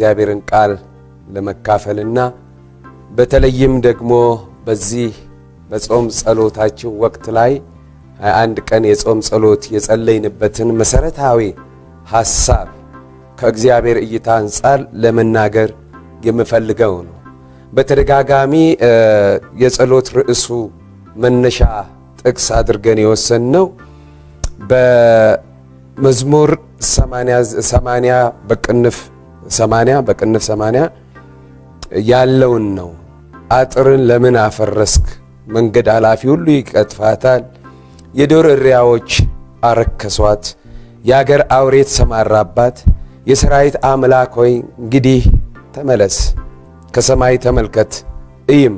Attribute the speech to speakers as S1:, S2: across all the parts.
S1: የእግዚአብሔርን ቃል ለመካፈልና በተለይም ደግሞ በዚህ በጾም ጸሎታችን ወቅት ላይ 21 ቀን የጾም ጸሎት የጸለይንበትን መሰረታዊ ሐሳብ ከእግዚአብሔር እይታ አንፃር ለመናገር የምፈልገው ነው። በተደጋጋሚ የጸሎት ርዕሱ መነሻ ጥቅስ አድርገን የወሰንነው በመዝሙር 80 በቅንፍ 80 ያለውን ነው። አጥርን ለምን አፈረስክ? መንገድ አላፊ ሁሉ ይቀጥፋታል። የዱር እሪያዎች አረከሷት፣ የአገር አውሬ ተሰማራባት። የሰራዊት አምላክ ሆይ እንግዲህ ተመለስ፣ ከሰማይ ተመልከት እይም፣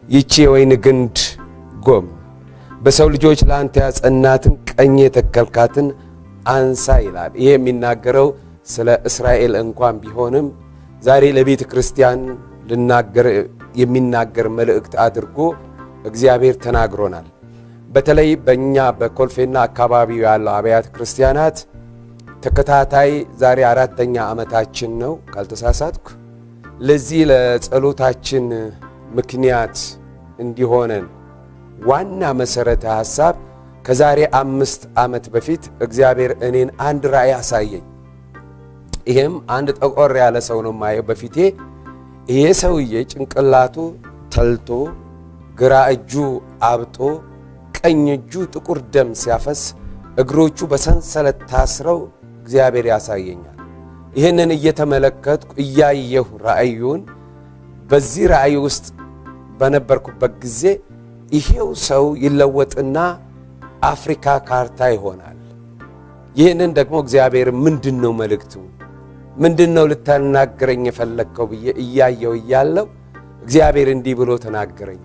S1: ይቺ የወይን ግንድ ጎም በሰው ልጆች ለአንተ ያጸናትን ቀኝ የተከልካትን አንሳ ይላል። ይሄ የሚናገረው ስለ እስራኤል እንኳን ቢሆንም ዛሬ ለቤተ ክርስቲያን የሚናገር መልእክት አድርጎ እግዚአብሔር ተናግሮናል። በተለይ በእኛ በኮልፌና አካባቢው ያለው አብያተ ክርስቲያናት ተከታታይ ዛሬ 4ኛ ዓመታችን ነው ካልተሳሳትኩ። ለዚህ ለጸሎታችን ምክንያት እንዲሆነን ዋና መሰረተ ሐሳብ ከዛሬ 5 ዓመት በፊት እግዚአብሔር እኔን አንድ ራእይ አሳየኝ። ይሄም አንድ ጠቆር ያለ ሰው ነው ማየው በፊቴ። ይሄ ሰውዬ ጭንቅላቱ ተልቶ ግራ እጁ አብጦ ቀኝ እጁ ጥቁር ደም ሲያፈስ እግሮቹ በሰንሰለት ታስረው እግዚአብሔር ያሳየኛል። ይህንን እየተመለከትኩ እያየሁ ራእዩን በዚህ ራእይ ውስጥ በነበርኩበት ጊዜ ይሄው ሰው ይለወጥና አፍሪካ ካርታ ይሆናል። ይህንን ደግሞ እግዚአብሔር ምንድነው መልእክቱ? ምንድነው ልታናገረኝ የፈለከው ብዬ እያየው እያለው እግዚአብሔር እንዲህ ብሎ ተናገረኝ።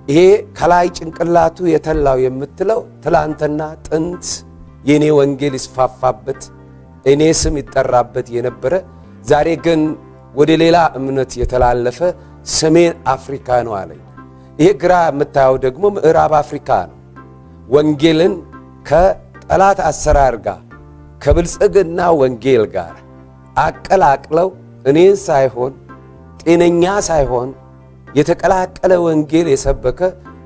S1: ይሄ ከላይ ጭንቅላቱ የተላው የምትለው ትላንትና ጥንት የኔ ወንጌል ይስፋፋበት እኔ ስም ይጠራበት የነበረ ዛሬ ግን ወደ ሌላ እምነት የተላለፈ ሰሜን አፍሪካ ነው አለኝ። ይሄ ግራ የምታየው ደግሞ ምዕራብ አፍሪካ ነው። ወንጌልን ከጠላት አሰራር ጋር ከብልጽግና ወንጌል ጋር አቀላቅለው እኔን ሳይሆን ጤነኛ ሳይሆን የተቀላቀለ ወንጌል የሰበከ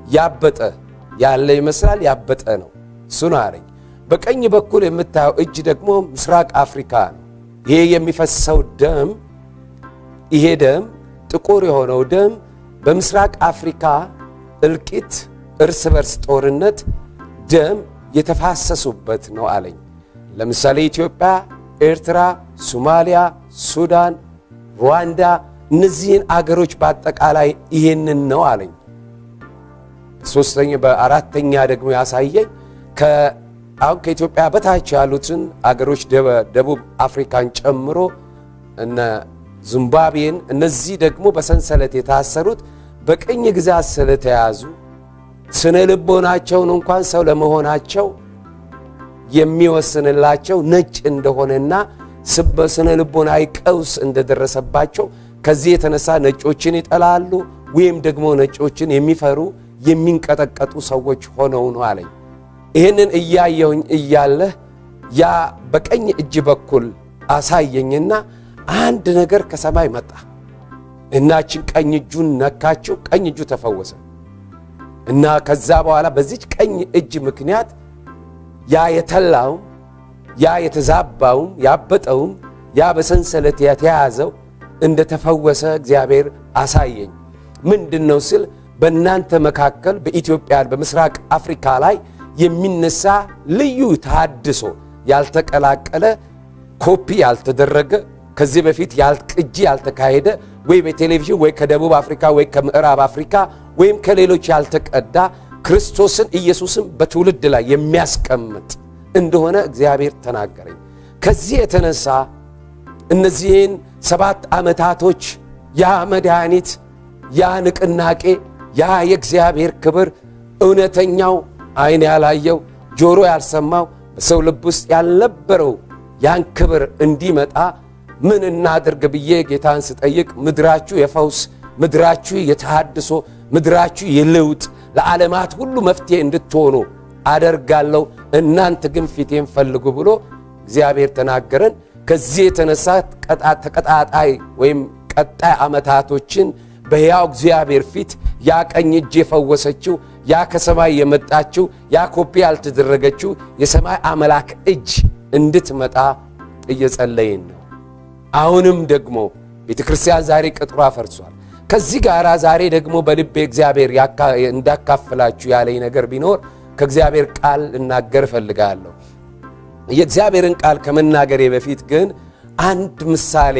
S1: ያበጠ ያለ ይመስላል። ያበጠ ነው እሱ ነው አለኝ። በቀኝ በኩል የምታየው እጅ ደግሞ ምስራቅ አፍሪካ ነው። ይሄ የሚፈሰው ደም ይሄ ደም ጥቁር የሆነው ደም በምስራቅ አፍሪካ እልቂት፣ እርስ በርስ ጦርነት ደም የተፋሰሱበት ነው አለኝ። ለምሳሌ ኢትዮጵያ፣ ኤርትራ፣ ሶማሊያ፣ ሱዳን፣ ሩዋንዳ እነዚህን አገሮች በአጠቃላይ ይሄንን ነው አለኝ። በአራተኛ ደግሞ ያሳየኝ አሁን ከኢትዮጵያ በታች ያሉትን አገሮች ደቡብ አፍሪካን ጨምሮ እነ ዚምባብዌን እነዚህ ደግሞ በሰንሰለት የታሰሩት በቅኝ ግዛት ስለተያዙ ስነ ልቦናቸውን እንኳን ሰው ለመሆናቸው የሚወስንላቸው ነጭ እንደሆነና በስነ ልቦናዊ ቀውስ እንደደረሰባቸው ከዚህ የተነሳ ነጮችን ይጠላሉ ወይም ደግሞ ነጮችን የሚፈሩ የሚንቀጠቀጡ ሰዎች ሆነው ነው አለኝ። ይህንን እያየሁኝ እያለ ያ በቀኝ እጅ በኩል አሳየኝና አንድ ነገር ከሰማይ መጣ። እናችን ቀኝ እጁን ነካችው፣ ቀኝ እጁ ተፈወሰ እና ከዛ በኋላ በዚች ቀኝ እጅ ምክንያት ያ የተላውም ያ የተዛባውም ያበጠውም ያ በሰንሰለት የተያዘው እንደተፈወሰ እግዚአብሔር አሳየኝ። ምንድነው ስል በእናንተ መካከል በኢትዮጵያ በምስራቅ አፍሪካ ላይ የሚነሳ ልዩ ተሐድሶ ያልተቀላቀለ ኮፒ ያልተደረገ ከዚህ በፊት ያልቅጂ ያልተካሄደ ወይ በቴሌቪዥን ወይ ከደቡብ አፍሪካ ወይ ከምዕራብ አፍሪካ ወይም ከሌሎች ያልተቀዳ ክርስቶስን ኢየሱስን በትውልድ ላይ የሚያስቀምጥ እንደሆነ እግዚአብሔር ተናገረኝ። ከዚህ የተነሳ እነዚህን 7 ዓመታቶች ያ መድኃኒት ያ ንቅናቄ ያ የእግዚአብሔር ክብር እውነተኛው አይን ያላየው ጆሮ ያልሰማው በሰው ልብ ውስጥ ያልነበረው ያን ክብር እንዲመጣ ምን እናድርግ ብዬ ጌታን ስጠይቅ ምድራችሁ የፈውስ ምድራችሁ የተሐድሶ ምድራችሁ የለውጥ ለዓለማት ሁሉ መፍትሄ እንድትሆኑ አደርጋለሁ፣ እናንተ ግን ፊቴን ፈልጉ ብሎ እግዚአብሔር ተናገረን። ከዚህ የተነሳ ተቀጣጣይ ወይም ቀጣይ ዓመታቶችን በሕያው እግዚአብሔር ፊት ያ ቀኝ እጅ የፈወሰችው ያ ከሰማይ የመጣችው ያ ኮፒ ያልተደረገችው የሰማይ አምላክ እጅ እንድትመጣ እየጸለይን ነው። አሁንም ደግሞ ቤተክርስቲያን ዛሬ ቅጥሯ ፈርሷል። ከዚህ ጋር ዛሬ ደግሞ በልቤ እግዚአብሔር እንዳካፍላችሁ ያለኝ ነገር ቢኖር ከእግዚአብሔር ቃል እናገር እፈልጋለሁ። የእግዚአብሔርን ቃል ከመናገሬ በፊት ግን አንድ ምሳሌ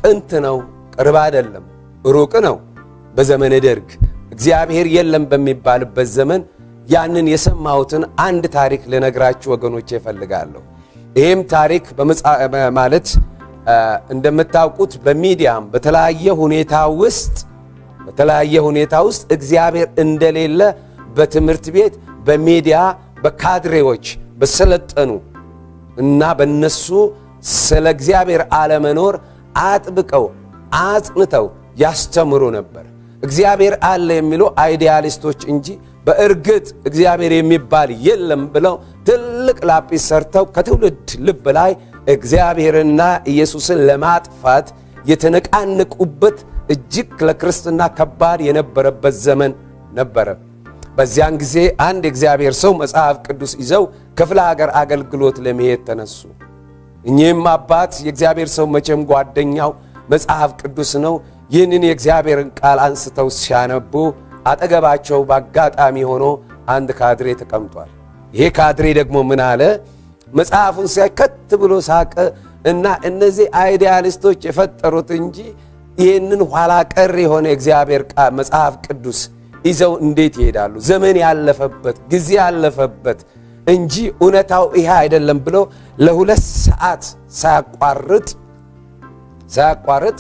S1: ጥንት ነው፣ ቅርብ አይደለም፣ ሩቅ ነው። በዘመነ ደርግ እግዚአብሔር የለም በሚባልበት ዘመን ያንን የሰማሁትን አንድ ታሪክ ልነግራችሁ ወገኖቼ እፈልጋለሁ። ይህም ታሪክ ማለት እንደምታውቁት በሚዲያም በተለያየ ሁኔታ ውስጥ እግዚአብሔር እንደሌለ በትምህርት ቤት በሚዲያ በካድሬዎች በሰለጠኑ እና በነሱ ስለ እግዚአብሔር አለመኖር አጥብቀው አጽንተው ያስተምሩ ነበር። እግዚአብሔር አለ የሚሉ አይዲያሊስቶች እንጂ በእርግጥ እግዚአብሔር የሚባል የለም ብለው ትልቅ ላጲስ ሰርተው ከትውልድ ልብ ላይ እግዚአብሔርና ኢየሱስን ለማጥፋት የተነቃነቁበት እጅግ ለክርስትና ከባድ የነበረበት ዘመን ነበረ። በዚያን ጊዜ አንድ እግዚአብሔር ሰው መጽሐፍ ቅዱስ ይዘው ክፍለ ሀገር አገልግሎት ለመሄድ ተነሱ። እኚህም አባት የእግዚአብሔር ሰው መቼም ጓደኛው መጽሐፍ ቅዱስ ነው። ይህንን የእግዚአብሔርን ቃል አንስተው ሲያነቡ አጠገባቸው በአጋጣሚ ሆኖ አንድ ካድሬ ተቀምጧል። ይሄ ካድሬ ደግሞ ምን አለ? መጽሐፉን ሲያከት ብሎ ሳቀ እና እነዚህ አይዲያሊስቶች የፈጠሩት እንጂ ይህንን ኋላ ቀር የሆነ እግዚአብሔር ቃል መጽሐፍ ቅዱስ ይዘው እንዴት ይሄዳሉ? ዘመን ያለፈበት ጊዜ ያለፈበት እንጂ እውነታው ይሄ አይደለም ብሎ ለ2 ሰዓት ሳያቋርጥ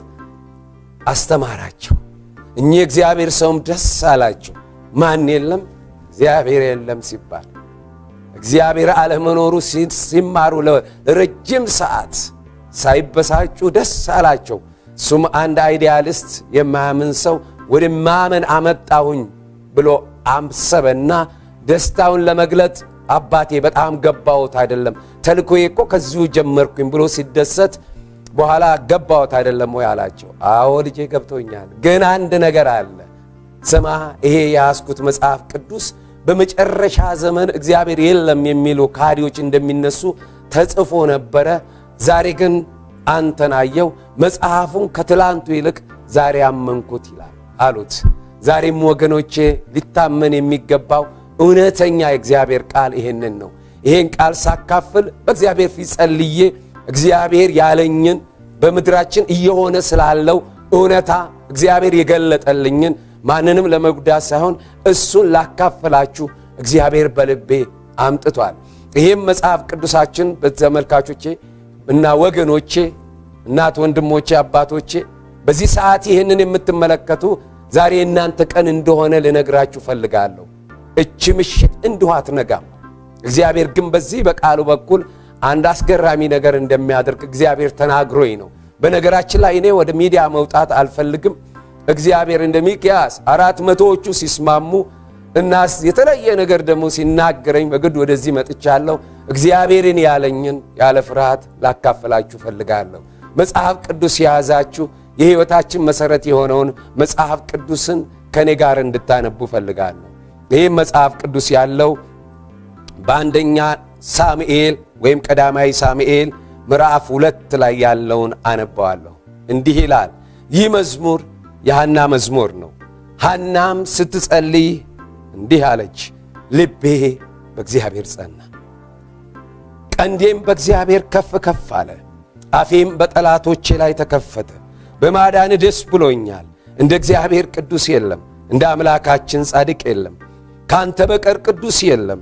S1: አስተማራቸው። እኚህ እግዚአብሔር ሰውም ደስ አላቸው። ማን የለም? እግዚአብሔር የለም ሲባል እግዚአብሔር አለመኖሩ ሲማሩ ለረጅም ሰዓት ሳይበሳጩ ደስ አላቸው። እሱም አንድ አይዲያሊስት የማያምን ሰው ወደ ማመን አመጣሁኝ ብሎ አምሰበና ደስታውን ለመግለጥ አባቴ በጣም ገባሁት አይደለም ተልኮዬ እኮ ከዚሁ ጀመርኩኝ ብሎ ሲደሰት በኋላ ገባሁት አይደለም ወይ አላቸው። አዎ ልጄ ገብቶኛል፣ ግን አንድ ነገር አለ። ስማ፣ ይሄ ያስኩት መጽሐፍ ቅዱስ በመጨረሻ ዘመን እግዚአብሔር የለም የሚሉ ካዲዎች እንደሚነሱ ተጽፎ ነበረ። ዛሬ ግን አንተን አየው፣ መጽሐፉን ከትላንቱ ይልቅ ዛሬ አመንኩት ይላል አሉት። ዛሬም ወገኖቼ ሊታመን የሚገባው እውነተኛ የእግዚአብሔር ቃል ይሄንን ነው። ይሄን ቃል ሳካፍል በእግዚአብሔር ፊት ጸልዬ እግዚአብሔር ያለኝን በምድራችን እየሆነ ስላለው እውነታ እግዚአብሔር የገለጠልኝን ማንንም ለመጉዳት ሳይሆን እሱን ላካፍላችሁ እግዚአብሔር በልቤ አምጥቷል። ይሄም መጽሐፍ ቅዱሳችን በተመልካቾቼ እና ወገኖቼ፣ እናት ወንድሞቼ፣ አባቶቼ በዚህ ሰዓት ይህንን የምትመለከቱ ዛሬ እናንተ ቀን እንደሆነ ልነግራችሁ ፈልጋለሁ። እቺ ምሽት እንዲሁ አትነጋም። እግዚአብሔር ግን በዚህ በቃሉ በኩል አንድ አስገራሚ ነገር እንደሚያደርግ እግዚአብሔር ተናግሮኝ ነው። በነገራችን ላይ እኔ ወደ ሚዲያ መውጣት አልፈልግም። እግዚአብሔር እንደ ሚክያስ 400ዎቹ ሲስማሙ እና የተለየ ነገር ደግሞ ሲናገረኝ በግድ ወደዚህ መጥቻለሁ። እግዚአብሔርን ያለኝን ያለ ፍርሃት ላካፈላችሁ ፈልጋለሁ። መጽሐፍ ቅዱስ የያዛችሁ የሕይወታችን መሰረት የሆነውን መጽሐፍ ቅዱስን ከኔ ጋር እንድታነቡ ፈልጋለሁ። ይህ መጽሐፍ ቅዱስ ያለው በአንደኛ ሳሙኤል ወይም ቀዳማዊ ሳሙኤል ምዕራፍ 2 ላይ ያለውን አነባዋለሁ። እንዲህ ይላል። ይህ መዝሙር የሐና መዝሙር ነው። ሐናም ስትጸልይ እንዲህ አለች፣ ልቤ በእግዚአብሔር ጸና፣ ቀንዴም በእግዚአብሔር ከፍ ከፍ አለ። አፌም በጠላቶቼ ላይ ተከፈተ። በማዳን ደስ ብሎኛል። እንደ እግዚአብሔር ቅዱስ የለም፣ እንደ አምላካችን ጻድቅ የለም። ካንተ በቀር ቅዱስ የለም።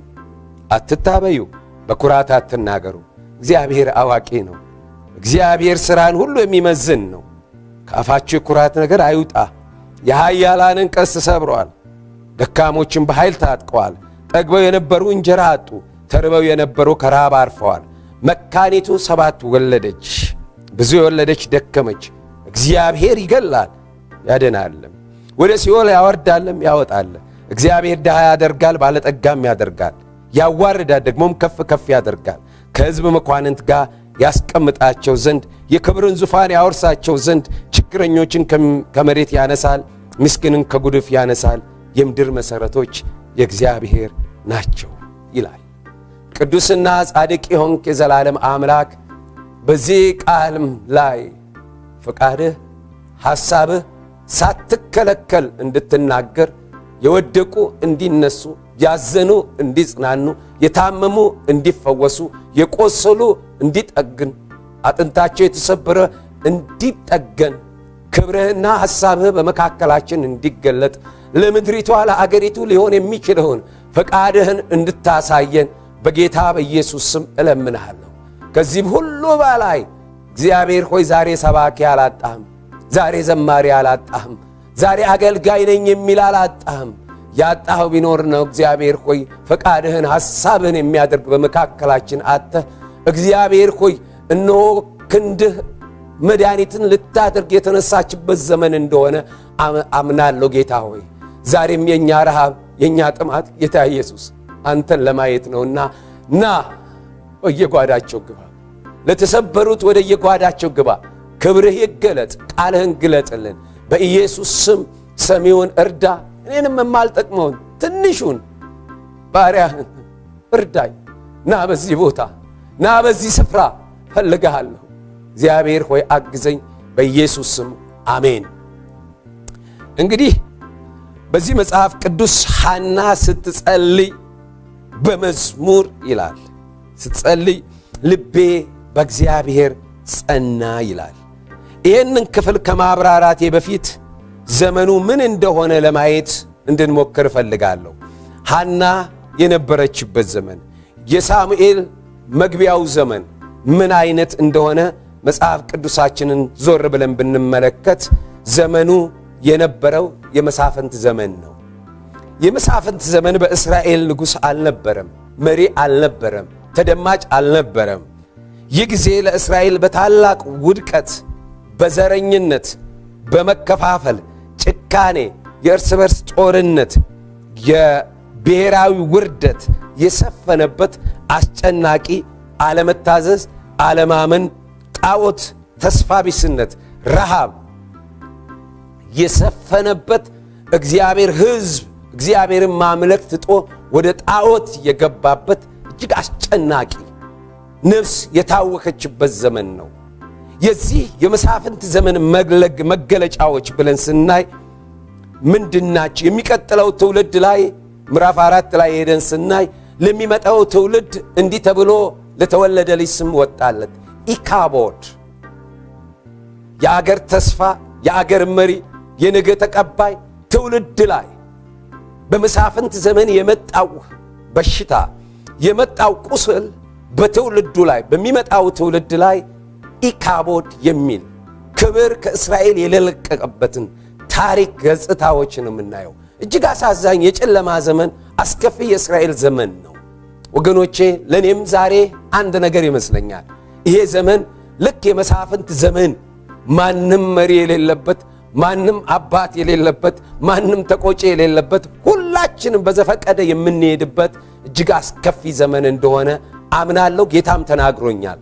S1: አትታበዩ፣ በኩራት አትናገሩ። እግዚአብሔር አዋቂ ነው። እግዚአብሔር ሥራን ሁሉ የሚመዝን ነው። ከአፋችሁ የኩራት ነገር አይውጣ። የኃያላንን ቀስት ሰብረዋል፣ ደካሞችን በኃይል ታጥቀዋል። ጠግበው የነበሩ እንጀራ አጡ፣ ተርበው የነበሩ ከራብ አርፈዋል። መካኒቱ 7 ወለደች፣ ብዙ የወለደች ደከመች። እግዚአብሔር ይገላል ያድናልም፣ ወደ ሲኦል ያወርዳልም ያወጣል። እግዚአብሔር ድሃ ያደርጋል ባለጠጋም ያደርጋል፣ ያዋርዳል ደግሞም ከፍ ከፍ ያደርጋል። ከሕዝብ መኳንንት ጋር ያስቀምጣቸው ዘንድ የክብርን ዙፋን ያወርሳቸው ዘንድ ችግረኞችን ከመሬት ያነሳል፣ ምስኪንን ከጉድፍ ያነሳል። የምድር መሠረቶች የእግዚአብሔር ናቸው ይላል። ቅዱስና ጻድቅ የሆንክ የዘላለም አምላክ በዚህ ቃልም ላይ ፈቃድህ ሐሳብህ ሳትከለከል እንድትናገር የወደቁ እንዲነሱ፣ ያዘኑ እንዲጽናኑ፣ የታመሙ እንዲፈወሱ፣ የቆሰሉ እንዲጠግን፣ አጥንታቸው የተሰበረ እንዲጠገን፣ ክብርህና ሐሳብህ በመካከላችን እንዲገለጥ፣ ለምድሪቷ ለአገሪቱ ሊሆን የሚችለውን ፈቃድህን እንድታሳየን በጌታ በኢየሱስ ስም እለምንሃለሁ። ከዚህም ሁሉ በላይ እግዚአብሔር ሆይ ዛሬ ሰባኪ አላጣህም፣ ዛሬ ዘማሪ አላጣህም፣ ዛሬ አገልጋይ ነኝ የሚል አላጣህም። ያጣኸው ቢኖር ነው እግዚአብሔር ሆይ ፈቃድህን ሐሳብህን የሚያደርግ በመካከላችን አጥተህ እግዚአብሔር ሆይ እነሆ ክንድህ መድኃኒትን ልታደርግ የተነሳችበት ዘመን እንደሆነ አምናለሁ። ጌታ ሆይ ዛሬም የኛ ረሃብ የኛ ጥማት ጌታ ኢየሱስ አንተን ለማየት ነውና ና ወየጓዳቸው ግባ፣ ለተሰበሩት ወደ የጓዳቸው ግባ፣ ክብርህ ይገለጥ፣ ቃልህን ግለጥልን በኢየሱስ ስም። ሰሚውን እርዳ፣ እኔንም የማልጠቅመውን ትንሹን ባሪያህን እርዳኝ። ና በዚህ ቦታ ና በዚህ ስፍራ ፈልግሃለሁ። እግዚአብሔር ሆይ አግዘኝ በኢየሱስ ስም አሜን። እንግዲህ በዚህ መጽሐፍ ቅዱስ ሐና ስትጸልይ በመዝሙር ይላል፣ ስትጸልይ ልቤ በእግዚአብሔር ጸና ይላል። ይህንን ክፍል ከማብራራቴ በፊት ዘመኑ ምን እንደሆነ ለማየት እንድንሞክር እፈልጋለሁ። ሐና የነበረችበት ዘመን፣ የሳሙኤል መግቢያው ዘመን ምን አይነት እንደሆነ መጽሐፍ ቅዱሳችንን ዞር ብለን ብንመለከት ዘመኑ የነበረው የመሳፍንት ዘመን ነው። የመሳፍንት ዘመን በእስራኤል ንጉሥ አልነበረም፣ መሪ አልነበረም፣ ተደማጭ አልነበረም። ይህ ጊዜ ለእስራኤል በታላቅ ውድቀት፣ በዘረኝነት፣ በመከፋፈል፣ ጭካኔ፣ የእርስ በርስ ጦርነት፣ የብሔራዊ ውርደት የሰፈነበት አስጨናቂ አለመታዘዝ፣ አለማመን፣ ጣዖት፣ ተስፋ ቢስነት፣ ረሃብ የሰፈነበት እግዚአብሔር ሕዝብ እግዚአብሔርን ማምለክ ትቶ ወደ ጣዖት የገባበት እጅግ አስጨናቂ ነፍስ የታወከችበት ዘመን ነው። የዚህ የመሳፍንት ዘመን መገለጫዎች ብለን ስናይ ምንድናቸው? የሚቀጥለው ትውልድ ላይ ምዕራፍ 4 ላይ ሄደን ስናይ ለሚመጣው ትውልድ እንዲህ ተብሎ ለተወለደ ልጅ ስም ወጣለት፣ ኢካቦድ። የአገር ተስፋ፣ የአገር መሪ፣ የነገ ተቀባይ ትውልድ ላይ በመሳፍንት ዘመን የመጣው በሽታ የመጣው ቁስል በትውልዱ ላይ በሚመጣው ትውልድ ላይ ኢካቦድ የሚል ክብር ከእስራኤል የለቀቀበትን ታሪክ ገጽታዎች ነው የምናየው። እጅግ አሳዛኝ የጨለማ ዘመን፣ አስከፊ የእስራኤል ዘመን ነው ወገኖቼ። ለኔም ዛሬ አንድ ነገር ይመስለኛል። ይሄ ዘመን ልክ የመሳፍንት ዘመን፣ ማንም መሪ የሌለበት፣ ማንም አባት የሌለበት፣ ማንም ተቆጪ የሌለበት፣ ሁላችንም በዘፈቀደ የምንሄድበት እጅግ አስከፊ ዘመን እንደሆነ አምናለሁ። ጌታም ተናግሮኛል።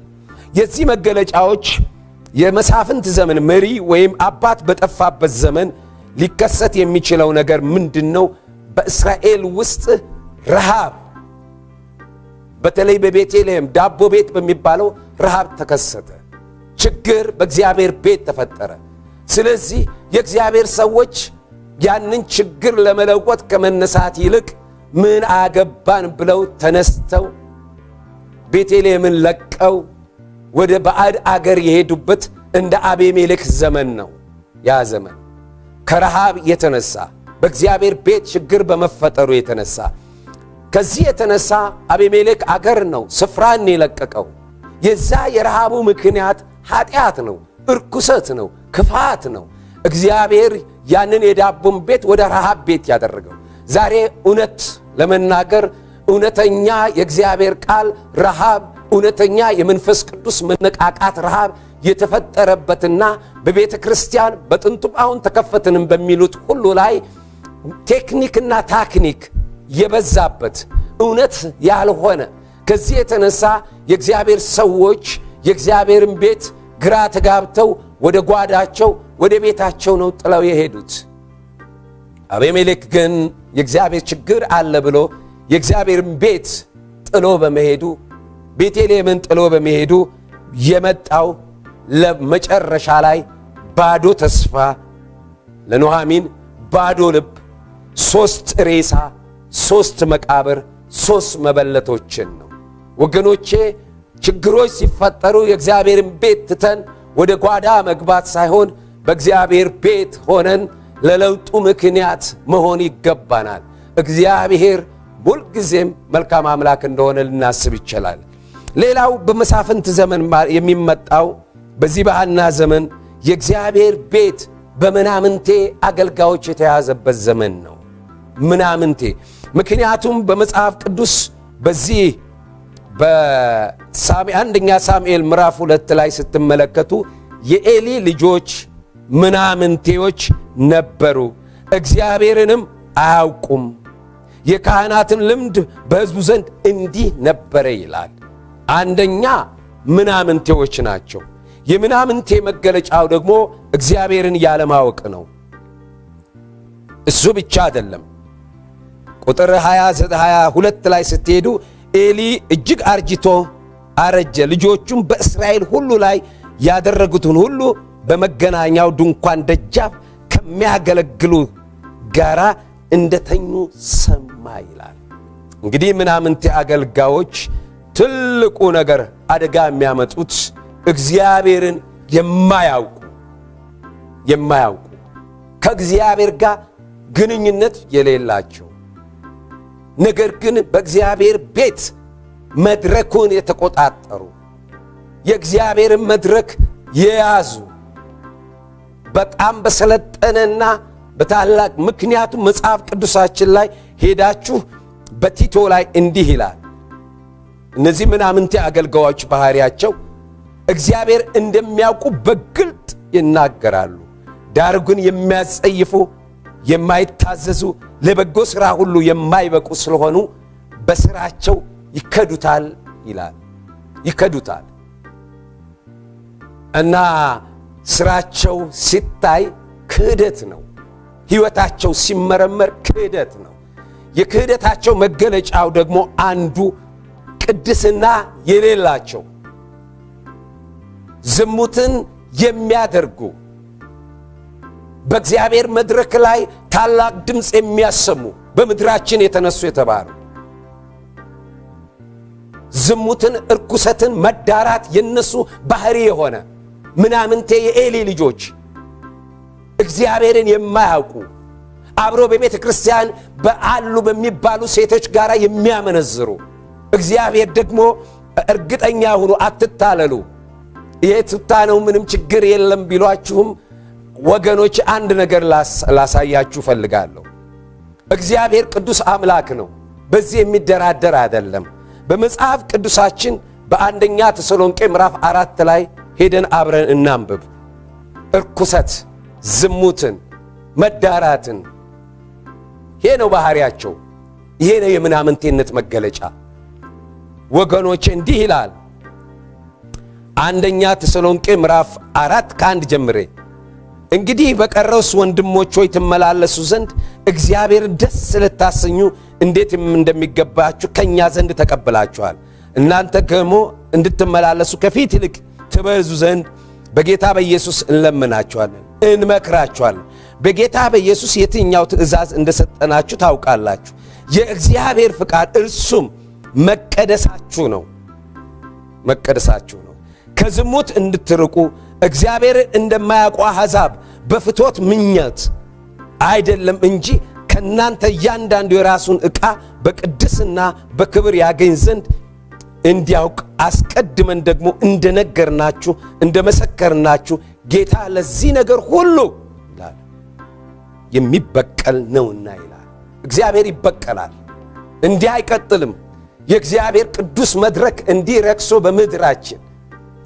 S1: የዚህ መገለጫዎች የመሳፍንት ዘመን መሪ ወይም አባት በጠፋበት ዘመን ሊከሰት የሚችለው ነገር ምንድነው? በእስራኤል ውስጥ ረሃብ፣ በተለይ በቤተልሔም ዳቦ ቤት በሚባለው ረሃብ ተከሰተ። ችግር በእግዚአብሔር ቤት ተፈጠረ። ስለዚህ የእግዚአብሔር ሰዎች ያንን ችግር ለመለወጥ ከመነሳት ይልቅ ምን አገባን ብለው ተነስተው ቤተልሔምን ለቀው ወደ ባዕድ አገር የሄዱበት እንደ አቤሜሌክ ዘመን ነው። ያ ዘመን ከረሃብ የተነሳ በእግዚአብሔር ቤት ችግር በመፈጠሩ የተነሳ ከዚህ የተነሳ አቤሜሌክ አገር ነው ስፍራን የለቀቀው። የዛ የረሃቡ ምክንያት ኃጢአት ነው፣ እርኩሰት ነው፣ ክፋት ነው። እግዚአብሔር ያንን የዳቦን ቤት ወደ ረሃብ ቤት ያደረገው። ዛሬ እውነት ለመናገር እውነተኛ የእግዚአብሔር ቃል ረሃብ፣ እውነተኛ የመንፈስ ቅዱስ መነቃቃት ረሃብ የተፈጠረበትና በቤተ ክርስቲያን በጥንቱም አሁን ተከፈትንም በሚሉት ሁሉ ላይ ቴክኒክና ታክኒክ የበዛበት እውነት ያልሆነ ከዚህ የተነሳ የእግዚአብሔር ሰዎች የእግዚአብሔርን ቤት ግራ ተጋብተው ወደ ጓዳቸው ወደ ቤታቸው ነው ጥለው የሄዱት። አቤሜሌክ ግን የእግዚአብሔር ችግር አለ ብሎ የእግዚአብሔርን ቤት ጥሎ በመሄዱ ቤተልሔምን ጥሎ በመሄዱ የመጣው ለመጨረሻ ላይ ባዶ ተስፋ ለኑኃሚን ባዶ ልብ 3 ሬሳ 3 መቃብር 3 መበለቶችን ነው። ወገኖቼ ችግሮች ሲፈጠሩ የእግዚአብሔርን ቤት ትተን ወደ ጓዳ መግባት ሳይሆን በእግዚአብሔር ቤት ሆነን ለለውጡ ምክንያት መሆን ይገባናል። እግዚአብሔር ሁልጊዜም መልካም አምላክ እንደሆነ ልናስብ ይችላል። ሌላው በመሳፍንት ዘመን የሚመጣው በዚህ በሐና ዘመን የእግዚአብሔር ቤት በምናምንቴ አገልጋዮች የተያዘበት ዘመን ነው። ምናምንቴ ምክንያቱም በመጽሐፍ ቅዱስ በዚህ በአንደኛ ሳሙኤል ምዕራፍ 2 ላይ ስትመለከቱ የኤሊ ልጆች ምናምንቴዎች ነበሩ፣ እግዚአብሔርንም አያውቁም፣ የካህናትን ልምድ በሕዝቡ ዘንድ እንዲህ ነበረ ይላል። አንደኛ ምናምንቴዎች ናቸው። የምናምንቴ መገለጫው ደግሞ እግዚአብሔርን ያለማወቅ ነው። እሱ ብቻ አይደለም። ቁጥር 22 ላይ ስትሄዱ ኤሊ እጅግ አርጅቶ አረጀ፣ ልጆቹም በእስራኤል ሁሉ ላይ ያደረጉትን ሁሉ በመገናኛው ድንኳን ደጃፍ ከሚያገለግሉ ጋራ እንደተኙ ሰማ ይላል። እንግዲህ ምናምንቴ አገልጋዮች ትልቁ ነገር አደጋ የሚያመጡት እግዚአብሔርን የማያውቁ ከእግዚአብሔር ጋር ግንኙነት የሌላቸው ነገር ግን በእግዚአብሔር ቤት መድረኩን የተቆጣጠሩ የእግዚአብሔርን መድረክ የያዙ በጣም በሰለጠነና በታላቅ ምክንያቱም መጽሐፍ ቅዱሳችን ላይ ሄዳችሁ በቲቶ ላይ እንዲህ ይላል። እነዚህ ምናምንቴ አገልጋዮች ባህሪያቸው እግዚአብሔር እንደሚያውቁ በግልጥ ይናገራሉ። ዳሩ ግን የሚያጸይፉ የማይታዘዙ ለበጎ ሥራ ሁሉ የማይበቁ ስለሆኑ በሥራቸው ይከዱታል ይላል። ይከዱታል እና ሥራቸው ሲታይ ክህደት ነው። ሕይወታቸው ሲመረመር ክህደት ነው። የክህደታቸው መገለጫው ደግሞ አንዱ ቅድስና የሌላቸው ዝሙትን የሚያደርጉ በእግዚአብሔር መድረክ ላይ ታላቅ ድምፅ የሚያሰሙ በምድራችን የተነሱ የተባሉ ዝሙትን፣ እርኩሰትን መዳራት የነሱ ባህሪ የሆነ ምናምንቴ የኤሊ ልጆች እግዚአብሔርን የማያውቁ አብሮ በቤተ ክርስቲያን በአሉ በሚባሉ ሴቶች ጋር የሚያመነዝሩ እግዚአብሔር ደግሞ እርግጠኛ ሁኑ አትታለሉ፣ ይሄ ቱታ ነው ምንም ችግር የለም ቢሏችሁም ወገኖች አንድ ነገር ላሳያችሁ ፈልጋለሁ። እግዚአብሔር ቅዱስ አምላክ ነው። በዚህ የሚደራደር አይደለም። በመጽሐፍ ቅዱሳችን በአንደኛ ተሰሎንቄ ምዕራፍ 4 ላይ ሄደን አብረን እናንብብ። እርኩሰት፣ ዝሙትን፣ መዳራትን ይሄ ነው ባህሪያቸው። ይሄ ነው የምናምንቴነት መገለጫ። ወገኖች እንዲህ ይላል አንደኛ ተሰሎንቄ ምዕራፍ 4 ከ1 ጀምሬ እንግዲህ በቀረውስ ወንድሞች ሆይ ትመላለሱ ዘንድ እግዚአብሔርን ደስ ልታሰኙ እንዴት እንደሚገባችሁ ከኛ ዘንድ ተቀብላችኋል። እናንተ ደግሞ እንድትመላለሱ ከፊት ይልቅ ትበዙ ዘንድ በጌታ በኢየሱስ እንለምናችኋለን እንመክራችኋለን። በጌታ በኢየሱስ የትኛው ትእዛዝ እንደሰጠናችሁ ታውቃላችሁ። የእግዚአብሔር ፍቃድ እርሱም መቀደሳችሁ ነው። ከዝሙት እንድትርቁ እግዚአብሔርን እንደማያውቁ አሕዛብ በፍትወት ምኞት አይደለም እንጂ ከናንተ እያንዳንዱ የራሱን ዕቃ በቅድስና በክብር ያገኝ ዘንድ እንዲያውቅ አስቀድመን ደግሞ እንደነገርናችሁ እንደመሰከርናችሁ ጌታ ለዚህ ነገር ሁሉ ይላል የሚበቀል ነውና ይላል። እግዚአብሔር ይበቀላል። እንዲህ አይቀጥልም። የእግዚአብሔር ቅዱስ መድረክ እንዲህ ረክሶ በምድራችን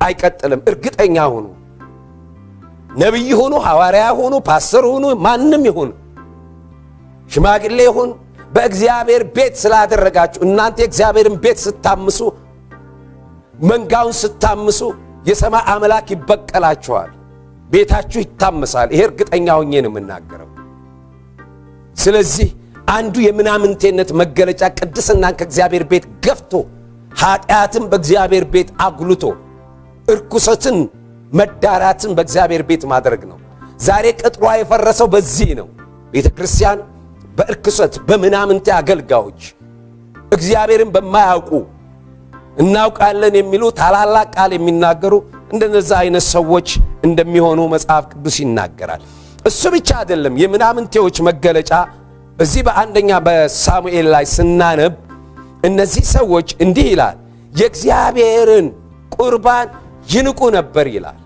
S1: አይቀጥልም። እርግጠኛ ሁኑ። ነቢይ ሁኑ፣ ሐዋርያ ሁኑ፣ ፓስተር ሁኑ፣ ማንም ይሁን ሽማግሌ ይሁን በእግዚአብሔር ቤት ስላደረጋችሁ እናንተ የእግዚአብሔርን ቤት ስታምሱ መንጋውን ስታምሱ የሰማይ አምላክ ይበቀላችኋል፣ ቤታችሁ ይታመሳል። ይሄ እርግጠኛ ሆኜ ነው የምናገረው። ስለዚህ አንዱ የምናምንቴነት መገለጫ ቅድስናን ከእግዚአብሔር ቤት ገፍቶ ኃጢአትን በእግዚአብሔር ቤት አጉልቶ እርኩሰትን መዳራትን በእግዚአብሔር ቤት ማድረግ ነው። ዛሬ ቅጥሯ የፈረሰው በዚህ ነው። ቤተ ክርስቲያን በእርኩሰት በምናምንቴ አገልጋዮች እግዚአብሔርን በማያውቁ እናውቃለን የሚሉ ታላላቅ ቃል የሚናገሩ እንደነዛ አይነት ሰዎች እንደሚሆኑ መጽሐፍ ቅዱስ ይናገራል። እሱ ብቻ አይደለም። የምናምንቴዎች መገለጫ በዚህ በአንደኛ በሳሙኤል ላይ ስናነብ እነዚህ ሰዎች እንዲህ ይላል፣ የእግዚአብሔርን ቁርባን ይንቁ ነበር ይላል።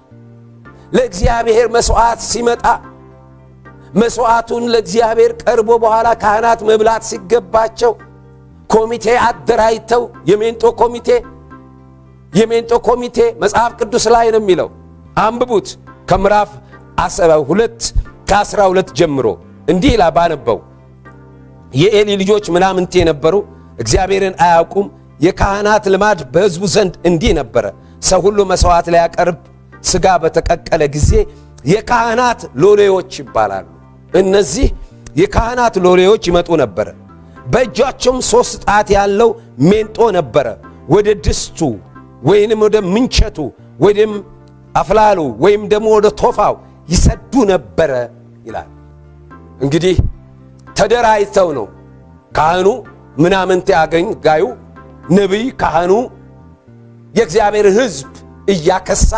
S1: ለእግዚአብሔር መስዋዕት ሲመጣ መስዋዕቱን ለእግዚአብሔር ቀርቦ በኋላ ካህናት መብላት ሲገባቸው ኮሚቴ አደራጅተው የሜንጦ ኮሚቴ መጽሐፍ ቅዱስ ላይ ነው የሚለው። አንብቡት ከምዕራፍ 2 ከ12 ጀምሮ እንዲህ ይላል ባነበው። የኤሊ ልጆች ምናምንቴ ነበሩ፣ እግዚአብሔርን አያውቁም። የካህናት ልማድ በሕዝቡ ዘንድ እንዲህ ነበረ፣ ሰው ሁሉ መስዋዕት ላይ ያቀርብ ሥጋ በተቀቀለ ጊዜ የካህናት ሎሌዎች ይባላሉ። እነዚህ የካህናት ሎሌዎች ይመጡ ነበረ። በእጃቸውም 3 ጣት ያለው ሜንጦ ነበረ። ወደ ድስቱ ወይንም ወደ ምንቸቱ ወይም አፍላሉ ወይም ደግሞ ወደ ቶፋው ይሰዱ ነበረ ይላል። እንግዲህ ተደራጅተው ነው ካህኑ ምናምንቴ አገልጋዩ ነቢይ ካህኑ የእግዚአብሔር ሕዝብ እያከሳ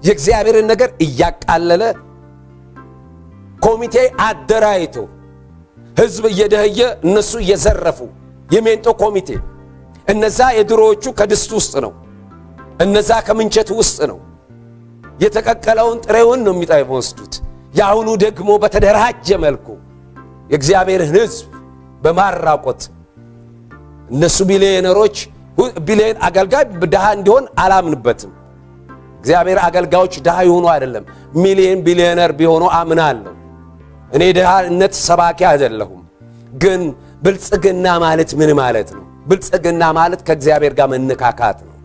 S1: የእግዚአብሔርን ነገር እያቃለለ ኮሚቴ አደራጅቶ ሕዝብ እየደህየ እነሱ እየዘረፉ የሜንጦ ኮሚቴ። እነዛ የድሮዎቹ ከድስት ውስጥ ነው፣ እነዛ ከምንቸቱ ውስጥ ነው። የተቀቀለውን ጥሬውን ነው የሚወስዱት። የአሁኑ ደግሞ በተደራጀ መልኩ የእግዚአብሔርን ሕዝብ በማራቆት እነሱ ቢሊዮነሮች ቢሊዮን አገልጋይ ድሃ እንዲሆን አላምንበትም። እግዚአብሔር አገልጋዮች ድሃ ይሆኑ አይደለም፣ ሚሊዮን ቢሊዮነር ቢሆኑ አምናለሁ። እኔ ድሃነት ሰባኪ አይደለሁም። ግን ብልጽግና ማለት ምን ማለት ነው? ብልጽግና ማለት ከእግዚአብሔር ጋር መነካካት ነው።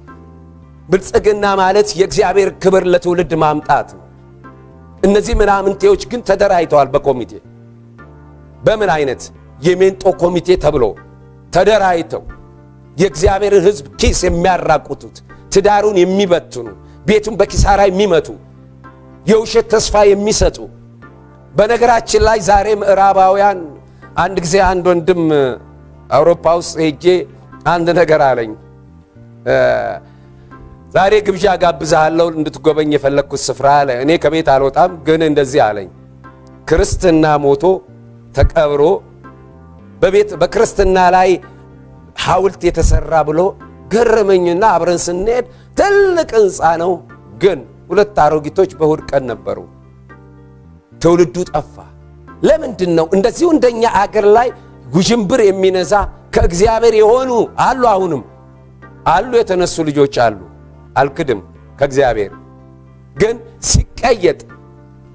S1: ብልጽግና ማለት የእግዚአብሔር ክብር ለትውልድ ማምጣት ነው። እነዚህ ምናምንቴዎች ግን ተደራጅተዋል በኮሚቴ። በምን አይነት የሜንጦ ኮሚቴ ተብሎ ተደራጅተው የእግዚአብሔርን ሕዝብ ኪስ የሚያራቁቱት፣ ትዳሩን የሚበትኑ፣ ቤቱን በኪሳራ የሚመቱ፣ የውሸት ተስፋ የሚሰጡ። በነገራችን ላይ ዛሬ ምዕራባውያን አንድ ጊዜ አንድ ወንድም አውሮፓ ውስጥ ሄጄ አንድ ነገር አለኝ። ዛሬ ግብዣ ጋብዛለሁ እንድትጎበኝ የፈለኩት ስፍራ አለ። እኔ ከቤት አልወጣም፣ ግን እንደዚህ አለኝ። ክርስትና ሞቶ ተቀብሮ በክርስትና ላይ ሐውልት የተሰራ ብሎ ገረመኝና አብረን ስንሄድ ትልቅ ሕንፃ ነው፣ ግን 2 አሮጊቶች በእሑድ ቀን ነበሩ። ትውልዱ ጠፋ። ለምንድን ነው እንደዚሁ? እንደኛ አገር ላይ ጉጅምብር የሚነዛ ከእግዚአብሔር የሆኑ አሉ፣ አሁንም አሉ፣ የተነሱ ልጆች አሉ፣ አልክድም። ከእግዚአብሔር ግን ሲቀየጥ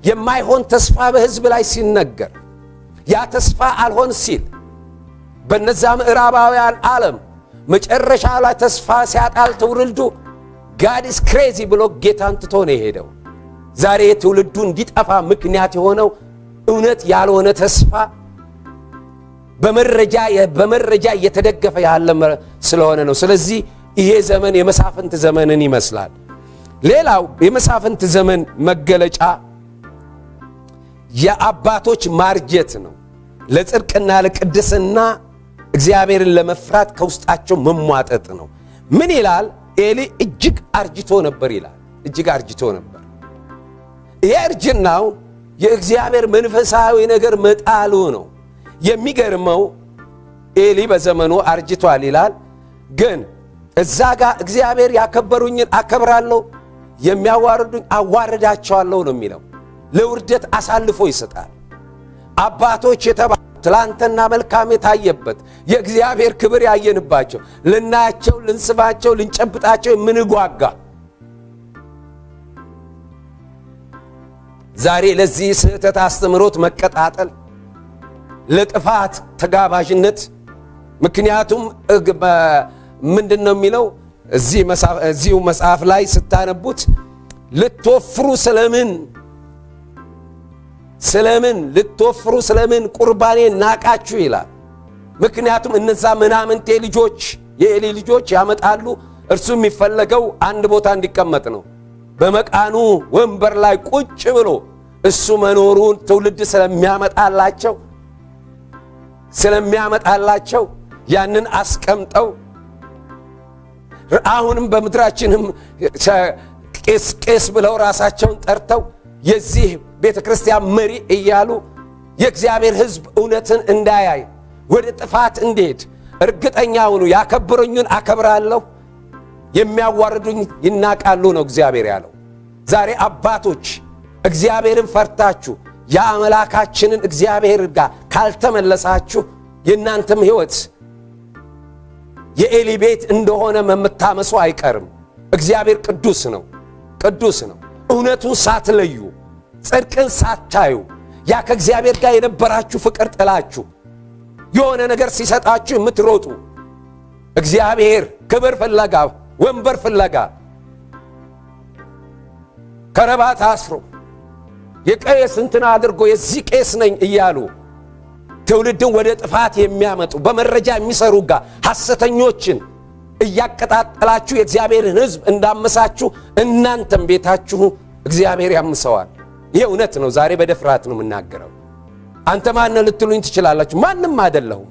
S1: የማይሆን ተስፋ በሕዝብ ላይ ሲነገር ያ ተስፋ አልሆን ሲል በነዛ ምዕራባውያን ዓለም መጨረሻ ላይ ተስፋ ሲያጣል ትውልዱ ጋድ ኢዝ ክሬዚ ብሎ ጌታን ትቶ ነው የሄደው። ዛሬ ትውልዱ እንዲጠፋ ምክንያት የሆነው እውነት ያልሆነ ተስፋ በመረጃ እየተደገፈ ያለ ስለሆነ ነው። ስለዚህ ይሄ ዘመን የመሳፍንት ዘመንን ይመስላል። ሌላው የመሳፍንት ዘመን መገለጫ የአባቶች ማርጀት ነው። ለጽድቅና ለቅድስና እግዚአብሔርን ለመፍራት ከውስጣቸው መሟጠጥ ነው። ምን ይላል? ኤሊ እጅግ አርጅቶ ነበር ይላል። እጅግ አርጅቶ ነበር። ይሄ እርጅናው የእግዚአብሔር መንፈሳዊ ነገር መጣሉ ነው። የሚገርመው ኤሊ በዘመኑ አርጅቷል ይላል። ግን እዛ ጋር እግዚአብሔር ያከበሩኝን አከብራለሁ፣ የሚያዋርዱኝ አዋርዳቸዋለሁ ነው የሚለው። ለውርደት አሳልፎ ይሰጣል። አባቶች የተባሉ ትላንትና መልካም የታየበት የእግዚአብሔር ክብር ያየንባቸው ልናያቸው፣ ልንስባቸው፣ ልንጨብጣቸው የምንጓጋ ዛሬ ለዚህ ስህተት አስተምሮት መቀጣጠል፣ ለጥፋት ተጋባዥነት። ምክንያቱም ምንድነው የሚለው እዚሁ መጽሐፍ ላይ ስታነቡት ልትወፍሩ ስለምን ቁርባኔን ናቃችሁ ይላል። ምክንያቱም እነዛ ምናምንቴ ልጆች የኤሊ ልጆች ያመጣሉ። እርሱ የሚፈለገው አንድ ቦታ እንዲቀመጥ ነው። በመቃኑ ወንበር ላይ ቁጭ ብሎ እሱ መኖሩን ትውልድ ስለሚያመጣላቸው ያንን አስቀምጠው አሁንም በምድራችንም ቄስ ብለው ራሳቸውን ጠርተው የዚህ ቤተክርስቲያን መሪ እያሉ የእግዚአብሔር ሕዝብ እውነትን እንዳያይ ወደ ጥፋት እንዴት እርግጠኛ ሁኑ። ያከብሩኝን አከብራለሁ፣ የሚያዋርዱኝ ይናቃሉ ነው እግዚአብሔር ያለው። ዛሬ አባቶች እግዚአብሔርን ፈርታችሁ የአምላካችንን እግዚአብሔር ጋር ካልተመለሳችሁ የእናንተም ሕይወት የኤሊ ቤት እንደሆነ መምታመሱ አይቀርም። እግዚአብሔር ቅዱስ ነው። እውነቱን ሳትለዩ ጽድቅን ሳታዩ ያ ከእግዚአብሔር ጋር የነበራችሁ ፍቅር ጥላችሁ የሆነ ነገር ሲሰጣችሁ የምትሮጡ እግዚአብሔር ክብር ፍለጋ ወንበር ፍለጋ ከረባት አስሮ የቄስ እንትን አድርጎ የዚህ ቄስ ነኝ እያሉ ትውልድን ወደ ጥፋት የሚያመጡ በመረጃ የሚሰሩ ጋር ሐሰተኞችን እያቀጣጠላችሁ የእግዚአብሔርን ሕዝብ እንዳመሳችሁ እናንተም ቤታችሁ እግዚአብሔር ያምሰዋል። ይሄ እውነት ነው። ዛሬ በደፍራት ነው የምናገረው። አንተ ማን ልትሉኝ ትችላላችሁ። ማንም አይደለሁም።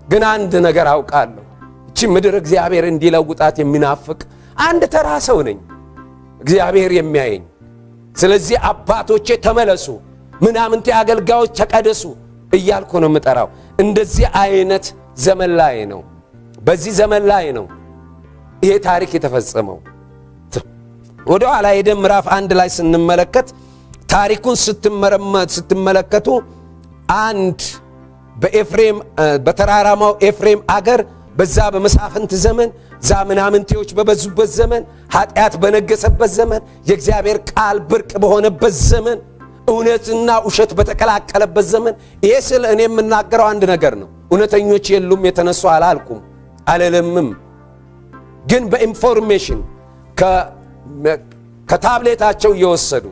S1: ግን አንድ ነገር አውቃለሁ። እቺ ምድር እግዚአብሔር እንዲለውጣት የሚናፍቅ አንድ ተራ ሰው ነኝ፣ እግዚአብሔር የሚያየኝ። ስለዚህ አባቶቼ ተመለሱ፣ ምናምንቴ አገልጋዮች ተቀደሱ እያልኩ ነው የምጠራው። እንደዚህ አይነት ዘመን ላይ ነው፣ በዚህ ዘመን ላይ ነው ይሄ ታሪክ የተፈጸመው። ወደ ኋላ ሄደን ምዕራፍ 1 ላይ ስንመለከት ታሪኩን ስትመለከቱ አንድ በኤፍሬም በተራራማው ኤፍሬም አገር በዛ በመሳፍንት ዘመን ዛ ምናምንቴዎች በበዙበት ዘመን ኃጢአት በነገሰበት ዘመን የእግዚአብሔር ቃል ብርቅ በሆነበት ዘመን እውነትና ውሸት በተቀላቀለበት ዘመን ይሄ ስለ እኔ የምናገረው አንድ ነገር ነው። እውነተኞች የሉም የተነሱ አላልኩም አለለምም። ግን በኢንፎርሜሽን ከታብሌታቸው እየወሰዱ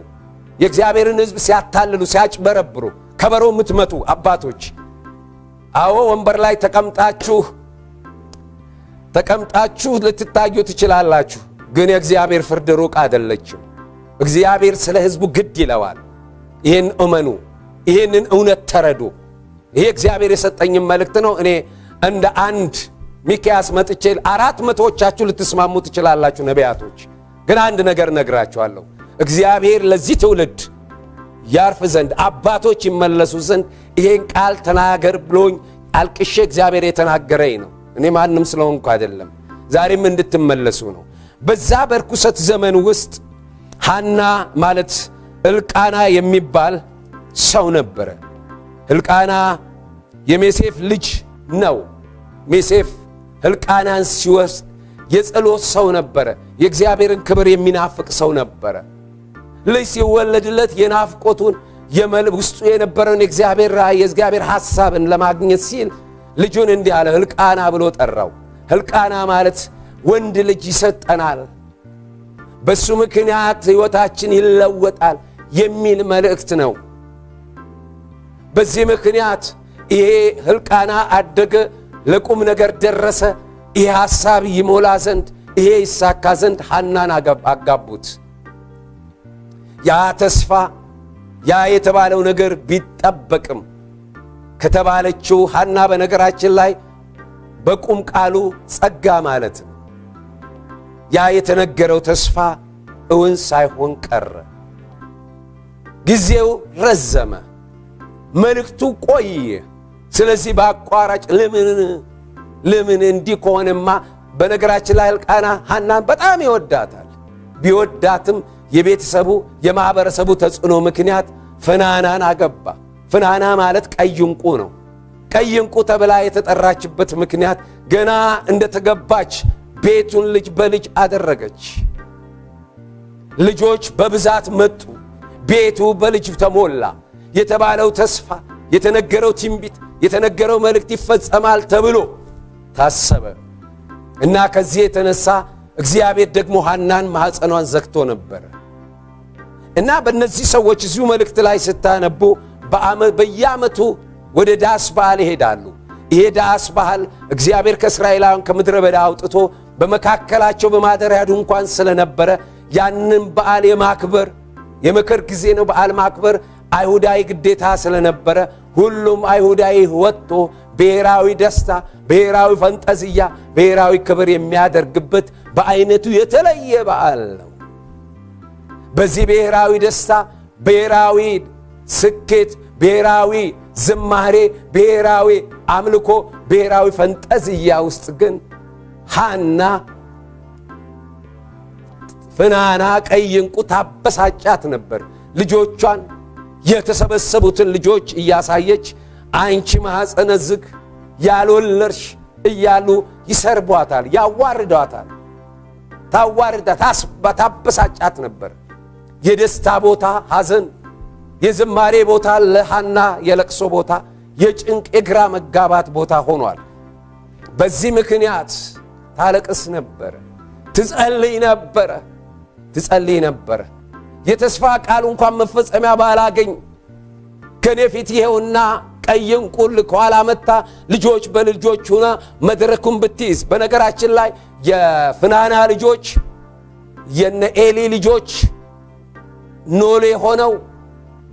S1: የእግዚአብሔርን ሕዝብ ሲያታልሉ ሲያጭበረብሩ ከበሮ የምትመቱ አባቶች፣ አዎ ወንበር ላይ ተቀምጣችሁ ልትታዩ ትችላላችሁ። ግን የእግዚአብሔር ፍርድ ሩቅ አይደለችም። እግዚአብሔር ስለ ሕዝቡ ግድ ይለዋል። ይህን እመኑ፣ ይህንን እውነት ተረዱ። ይሄ እግዚአብሔር የሰጠኝ መልእክት ነው። እኔ እንደ አንድ ሚክያስ መጥቼ 400ዎቻችሁ ልትስማሙ ትችላላችሁ ነቢያቶች። ግን አንድ ነገር ነግራችኋለሁ። እግዚአብሔር ለዚህ ትውልድ ያርፍ ዘንድ አባቶች ይመለሱ ዘንድ ይሄን ቃል ተናገር ብሎኝ አልቅሼ እግዚአብሔር የተናገረኝ ነው። እኔ ማንም ስለሆንኩ አይደለም። ዛሬም እንድትመለሱ ነው። በዛ በርኩሰት ዘመን ውስጥ ሐና ማለት ሕልቃና የሚባል ሰው ነበረ። ሕልቃና የሜሴፍ ልጅ ነው። ሜሴፍ ሕልቃናን ሲወስድ የጸሎት ሰው ነበረ። የእግዚአብሔርን ክብር የሚናፍቅ ሰው ነበረ። ልጅ ሲወለድለት የናፍቆቱን ውስጡ የነበረውን የእግዚአብሔር ራእይ የእግዚአብሔር ሐሳብን ለማግኘት ሲል ልጁን እንዲህ አለ፣ ሕልቃና ብሎ ጠራው። ሕልቃና ማለት ወንድ ልጅ ይሰጠናል፣ በሱ ምክንያት ሕይወታችን ይለወጣል የሚል መልእክት ነው። በዚህ ምክንያት ይሄ ሕልቃና አደገ፣ ለቁም ነገር ደረሰ። ይሄ ሐሳብ ይሞላ ዘንድ ይሄ ይሳካ ዘንድ ሐናን አጋቡት። ያ ተስፋ ያ የተባለው ነገር ቢጠበቅም ከተባለችው ሐና በነገራችን ላይ በቁም ቃሉ ጸጋ ማለት ነው። ያ የተነገረው ተስፋ እውን ሳይሆን ቀረ። ጊዜው ረዘመ፣ መልእክቱ ቆየ። ስለዚህ በአቋራጭ ለምን እንዲህ ከሆነማ በነገራችን ላይ ሕልቃና ሐናን በጣም ይወዳታል። ቢወዳትም የቤተሰቡ የማህበረሰቡ ተጽዕኖ ምክንያት ፍናናን አገባ። ፍናና ማለት ቀይ ዕንቁ ነው። ቀይ ዕንቁ ተብላ የተጠራችበት ምክንያት ገና እንደተገባች ቤቱን ልጅ በልጅ አደረገች። ልጆች በብዛት መጡ፣ ቤቱ በልጅ ተሞላ። የተባለው ተስፋ፣ የተነገረው ትንቢት፣ የተነገረው መልእክት ይፈጸማል ተብሎ ታሰበ እና ከዚህ የተነሳ እግዚአብሔር ደግሞ ሐናን ማኅፀኗን ዘግቶ ነበረ። እና በእነዚህ ሰዎች እዚሁ መልእክት ላይ ስታነቡ በየዓመቱ ወደ ዳስ በዓል ይሄዳሉ። ይሄ ዳስ በዓል እግዚአብሔር ከእስራኤላውያን ከምድረ በዳ አውጥቶ በመካከላቸው በማደሪያ ድንኳን ስለነበረ ያንን በዓል የማክበር የመከር ጊዜ ነው። በዓል ማክበር አይሁዳዊ ግዴታ ስለነበረ ሁሉም አይሁዳዊ ወጥቶ ብሔራዊ ደስታ፣ ብሔራዊ ፈንጠዝያ፣ ብሔራዊ ክብር የሚያደርግበት በአይነቱ የተለየ በዓል ነው። በዚህ ብሔራዊ ደስታ፣ ብሔራዊ ስኬት፣ ብሔራዊ ዝማሬ፣ ብሔራዊ አምልኮ፣ ብሔራዊ ፈንጠዝያ ውስጥ ግን ሐና ፍናና ቀይ ዕንቁ ታበሳጫት ነበር። ልጆቿን የተሰበሰቡትን ልጆች እያሳየች አንቺ ማኅፀነ ዝግ ያልወለድሽ እያሉ ይሰርቧታል፣ ያዋርዷታል፣ ታበሳጫት ነበር። የደስታ ቦታ ሐዘን፣ የዝማሬ ቦታ ለሐና የለቅሶ ቦታ፣ የጭንቅ የግራ መጋባት ቦታ ሆኗል። በዚህ ምክንያት ታለቅስ ነበር፣ ትጸልይ ነበር። የተስፋ ቃል እንኳን መፈጸሚያ ባላገኝ ከኔ ፊት ይሄውና ቀይ ዕንቁን ከኋላ መታ ልጆች በልጆች ሆና መድረኩን ብትይዝ። በነገራችን ላይ የፍናና ልጆች የነ ኤሊ ልጆች ኖሌ ሆነው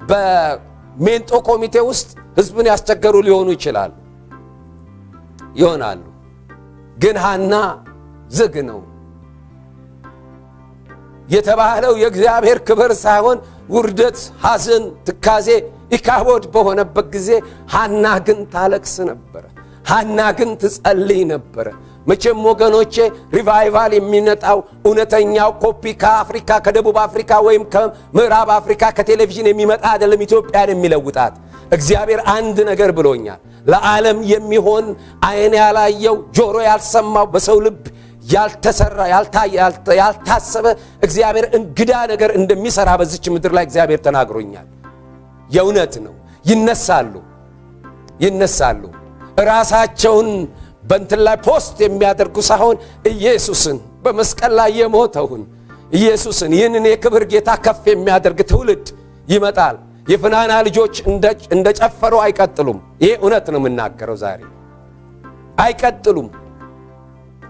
S1: በሜንጦ ኮሚቴ ውስጥ ሕዝብን ያስቸገሩ ሊሆኑ ይሆናሉ። ግን ሐና ዝግ ነው የተባለው የእግዚአብሔር ክብር ሳይሆን ውርደት፣ ሐዘን፣ ትካዜ፣ ኢካቦድ በሆነበት ጊዜ ሐና ግን ታለቅስ ነበር። ሐና ግን ትጸልይ ነበር። መቼም ወገኖቼ ሪቫይቫል የሚመጣው እውነተኛው ኮፒ ከአፍሪካ ከደቡብ አፍሪካ ወይም ከምዕራብ አፍሪካ ከቴሌቪዥን የሚመጣ አይደለም ኢትዮጵያን የሚለውጣት። እግዚአብሔር አንድ ነገር ብሎኛል። ለዓለም የሚሆን ዓይን ያላየው ጆሮ ያልሰማው በሰው ልብ ያልተሰራ ያልታሰበ እግዚአብሔር እንግዳ ነገር እንደሚሰራ በዚች ምድር ላይ እግዚአብሔር ተናግሮኛል። የእውነት ነው። ይነሳሉ ራሳቸውን በእንትን ላይ ፖስት የሚያደርጉ ሳይሆን ኢየሱስን በመስቀል ላይ የሞተውን ኢየሱስን ይህንን የክብር ጌታ ከፍ የሚያደርግ ትውልድ ይመጣል። የፍናና ልጆች እንደጨፈሩ አይቀጥሉም። ይሄ እውነት ነው የምናገረው ዛሬ።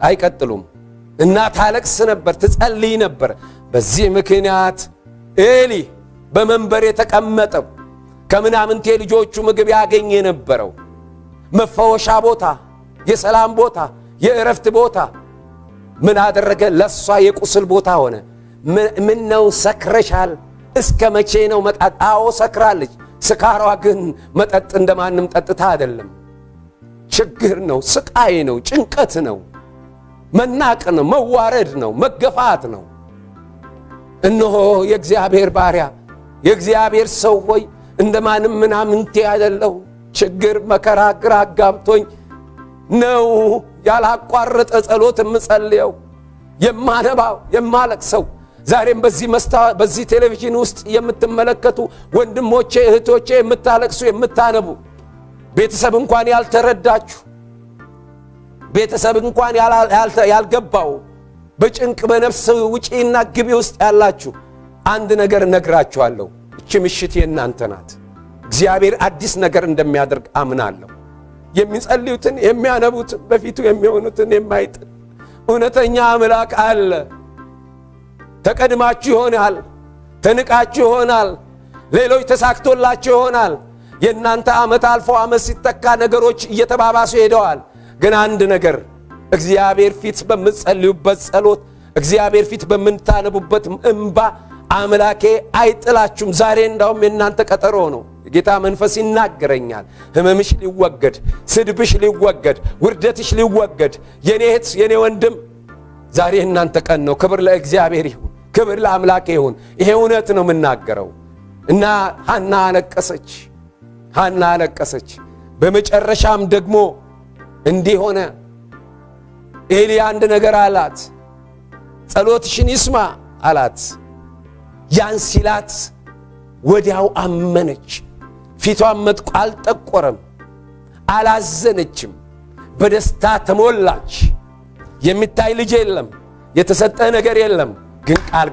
S1: አይቀጥሉም። እና ታለቅስ ነበር፣ ትጸልይ ነበር። በዚህ ምክንያት ኤሊ በመንበር የተቀመጠው ከምናምንቴ ልጆቹ ምግብ ያገኝ የነበረው መፈወሻ ቦታ፣ የሰላም ቦታ፣ የእረፍት ቦታ ምን አደረገ? ለሷ የቁስል ቦታ ሆነ። ምን ነው ሰክረሻል? እስከ መቼ ነው መጠጥ? አዎ ሰክራለች። ስካሯ ግን መጠጥ እንደማንም ጠጥታ አይደለም። ችግር ነው፣ ስቃይ ነው፣ ጭንቀት ነው፣ መናቅ ነው፣ መዋረድ ነው፣ መገፋት ነው። እነሆ የእግዚአብሔር ባሪያ የእግዚአብሔር ሰው ሆይ እንደማንም ምናምንቴ አይደለሁ። ችግር መከራ ግራ አጋብቶኝ ነው ያላቋረጠ ጸሎት የምጸልየው የማነባው የማለቅሰው። ዛሬም በዚህ ቴሌቪዥን ውስጥ የምትመለከቱ ወንድሞቼ እህቶቼ፣ የምታለቅሱ የምታነቡ፣ ቤተሰብ እንኳን ያልተረዳችሁ፣ ቤተሰብ እንኳን ያልገባው፣ በጭንቅ በነፍስ ውጪና ግቢ ውስጥ ያላችሁ አንድ ነገር እነግራችኋለሁ። እቺ ምሽት የእናንተ ናት። እግዚአብሔር አዲስ ነገር እንደሚያደርግ አምናለሁ። የሚጸልዩትን የሚያነቡትን በፊቱ የሚሆኑትን የማይጥል እውነተኛ አምላክ አለ። ተቀድማችሁ ይሆናል፣ ተንቃችሁ ይሆናል፣ ሌሎች ተሳክቶላችሁ ይሆናል። የእናንተ ዓመት አልፎ ዓመት ሲተካ ነገሮች እየተባባሱ ሄደዋል። ግን አንድ ነገር እግዚአብሔር ፊት በምትጸልዩበት ጸሎት፣ እግዚአብሔር ፊት በምታነቡበት እንባ አምላኬ አይጥላችሁም። ዛሬ እንዳውም የእናንተ ቀጠሮ ነው። ጌታ መንፈስ ይናገረኛል። ህመምሽ ሊወገድ፣ ስድብሽ ሊወገድ፣ ውርደትሽ ሊወገድ። የኔ እህት የኔ ወንድም ዛሬ እናንተ ቀን ነው። ክብር ለእግዚአብሔር ይሁን፣ ክብር ለአምላኬ ይሁን። ይሄ እውነት ነው የምናገረው። እና ሐና አለቀሰች። በመጨረሻም ደግሞ እንዲህ ሆነ። ኤሊ አንድ ነገር አላት። ጸሎትሽን ይስማ አላት። ያን ሲላት ወዲያው አመነች። ፊቷን መጥቆ አልጠቆረም፣ አላዘነችም፣ በደስታ ተሞላች። የሚታይ ልጅ የለም፣ የተሰጠ ነገር የለም፣ ግን ቃል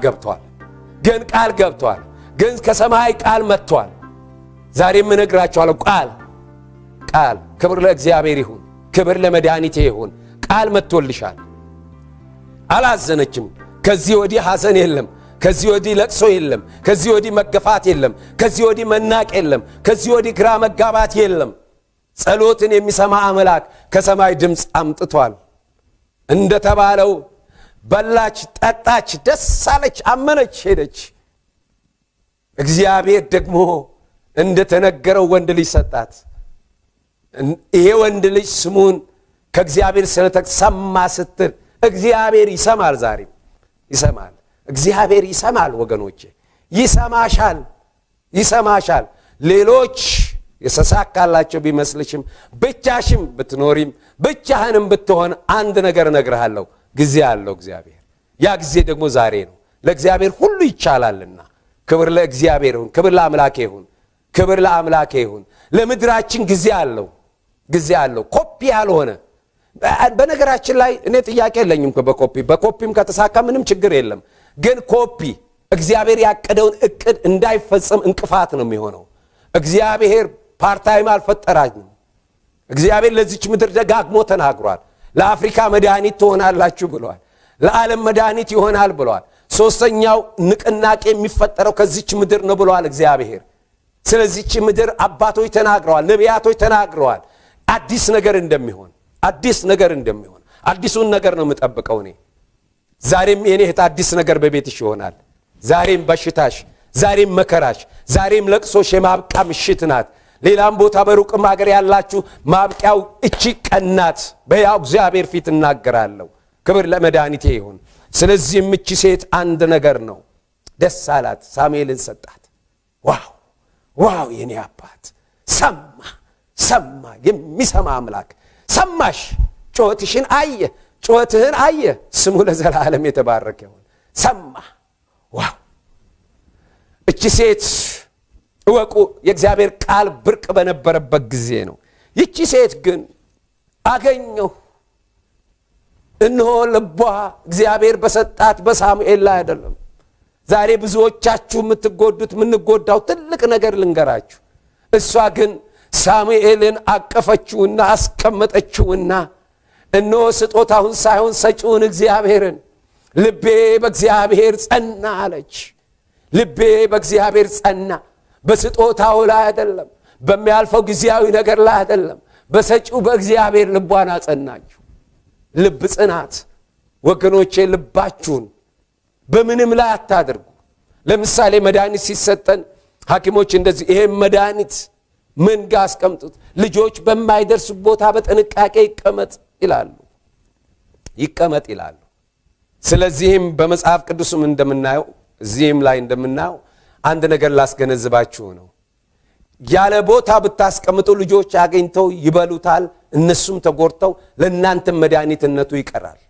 S1: ገብቷል። ግን ከሰማይ ቃል መጥቷል። ዛሬም እነግራችኋለሁ ቃል ክብር ለእግዚአብሔር ይሁን፣ ክብር ለመድኃኒቴ ይሁን። ቃል መጥቶልሻል። አላዘነችም። ከዚህ ወዲህ ሐዘን የለም። ከዚህ ወዲህ ለቅሶ የለም። ከዚህ ወዲህ መገፋት የለም። ከዚህ ወዲህ መናቅ የለም። ከዚህ ወዲህ ግራ መጋባት የለም። ጸሎትን የሚሰማ አምላክ ከሰማይ ድምፅ አምጥቷል። እንደተባለው በላች፣ ጠጣች፣ ደስ አለች፣ አመነች፣ ሄደች። እግዚአብሔር ደግሞ እንደተነገረው ወንድ ልጅ ሰጣት። ይሄ ወንድ ልጅ ስሙን ከእግዚአብሔር ስለተሰማ ስትል እግዚአብሔር ይሰማል። ዛሬም ይሰማል። እግዚአብሔር ይሰማል ወገኖቼ፣ ይሰማሻል። ሌሎች የተሳካላቸው ቢመስልሽም ብቻሽም ብትኖሪም ብቻህንም ብትሆን አንድ ነገር እነግርሃለሁ፣ ጊዜ አለው እግዚአብሔር። ያ ጊዜ ደግሞ ዛሬ ነው። ለእግዚአብሔር ሁሉ ይቻላልና ክብር ለእግዚአብሔር ይሁን፣ ክብር ለአምላኬ ይሁን፣ ክብር ለአምላኬ ይሁን። ለምድራችን ጊዜ አለው። ኮፒ ያልሆነ በነገራችን ላይ እኔ ጥያቄ የለኝም በኮፒም ከተሳካ ምንም ችግር የለም። ግን ኮፒ እግዚአብሔር ያቀደውን እቅድ እንዳይፈጸም እንቅፋት ነው የሚሆነው። እግዚአብሔር ፓርታይም አልፈጠራንም። እግዚአብሔር ለዚች ምድር ደጋግሞ ተናግሯል። ለአፍሪካ መድኃኒት ትሆናላችሁ ብሏል። ለዓለም መድኃኒት ይሆናል ብሏል። ሶስተኛው ንቅናቄ የሚፈጠረው ከዚች ምድር ነው ብሏል እግዚአብሔር። ስለዚች ምድር አባቶች ተናግረዋል፣ ነቢያቶች ተናግረዋል። አዲስ ነገር እንደሚሆን አዲሱን ነገር ነው የምጠብቀው እኔ። ዛሬም የኔ እህት አዲስ ነገር በቤትሽ ይሆናል። ዛሬም በሽታሽ፣ ዛሬም መከራሽ፣ ዛሬም ለቅሶሽ የማብቂያ ምሽት ናት። ሌላም ቦታ በሩቅም ሀገር ያላችሁ ማብቂያው እቺ ቀናት። በያው እግዚአብሔር ፊት እናገራለሁ። ክብር ለመድኃኒቴ ይሁን። ስለዚህም እቺ ሴት አንድ ነገር ነው ደስ አላት፣ ሳሙኤልን ሰጣት። ዋው የኔ አባት ሰማ። የሚሰማ አምላክ ሰማሽ። ጩኸትህን አየ። ስሙ ለዘላለም የተባረከ ይሁን። ሰማ። እቺ ሴት እወቁ፣ የእግዚአብሔር ቃል ብርቅ በነበረበት ጊዜ ነው። ይቺ ሴት ግን አገኘሁ። እነሆ ልቧ እግዚአብሔር በሰጣት በሳሙኤል ላይ አይደለም። ዛሬ ብዙዎቻችሁ የምንጎዳው ትልቅ ነገር ልንገራችሁ። እሷ ግን ሳሙኤልን አቀፈችውና አስቀመጠችውና እነሆ ስጦታውን ሳይሆን ሰጪውን እግዚአብሔርን ልቤ በእግዚአብሔር ጸና አለች። ልቤ በእግዚአብሔር ጸና። በስጦታው ላይ አይደለም፣ በሚያልፈው ጊዜያዊ ነገር ላይ አይደለም፣ በሰጪው በእግዚአብሔር ልቧን አጸናችሁ። ልብ ጽናት ወገኖቼ፣ ልባችሁን በምንም ላይ አታድርጉ። ለምሳሌ መድኃኒት ሲሰጠን ሐኪሞች እንደዚህ ይሄ መድኃኒት ምን ጋር አስቀምጡት፣ ልጆች በማይደርሱ ቦታ በጥንቃቄ ይቀመጥ ይላሉ። ስለዚህም በመጽሐፍ ቅዱስም እንደምናየው እዚህም ላይ እንደምናየው አንድ ነገር ላስገነዝባችሁ ነው። ያለ ቦታ ብታስቀምጡ ልጆች አገኝተው ይበሉታል፣ እነሱም ተጎርተው ለእናንተም መድኃኒትነቱ ይቀራል።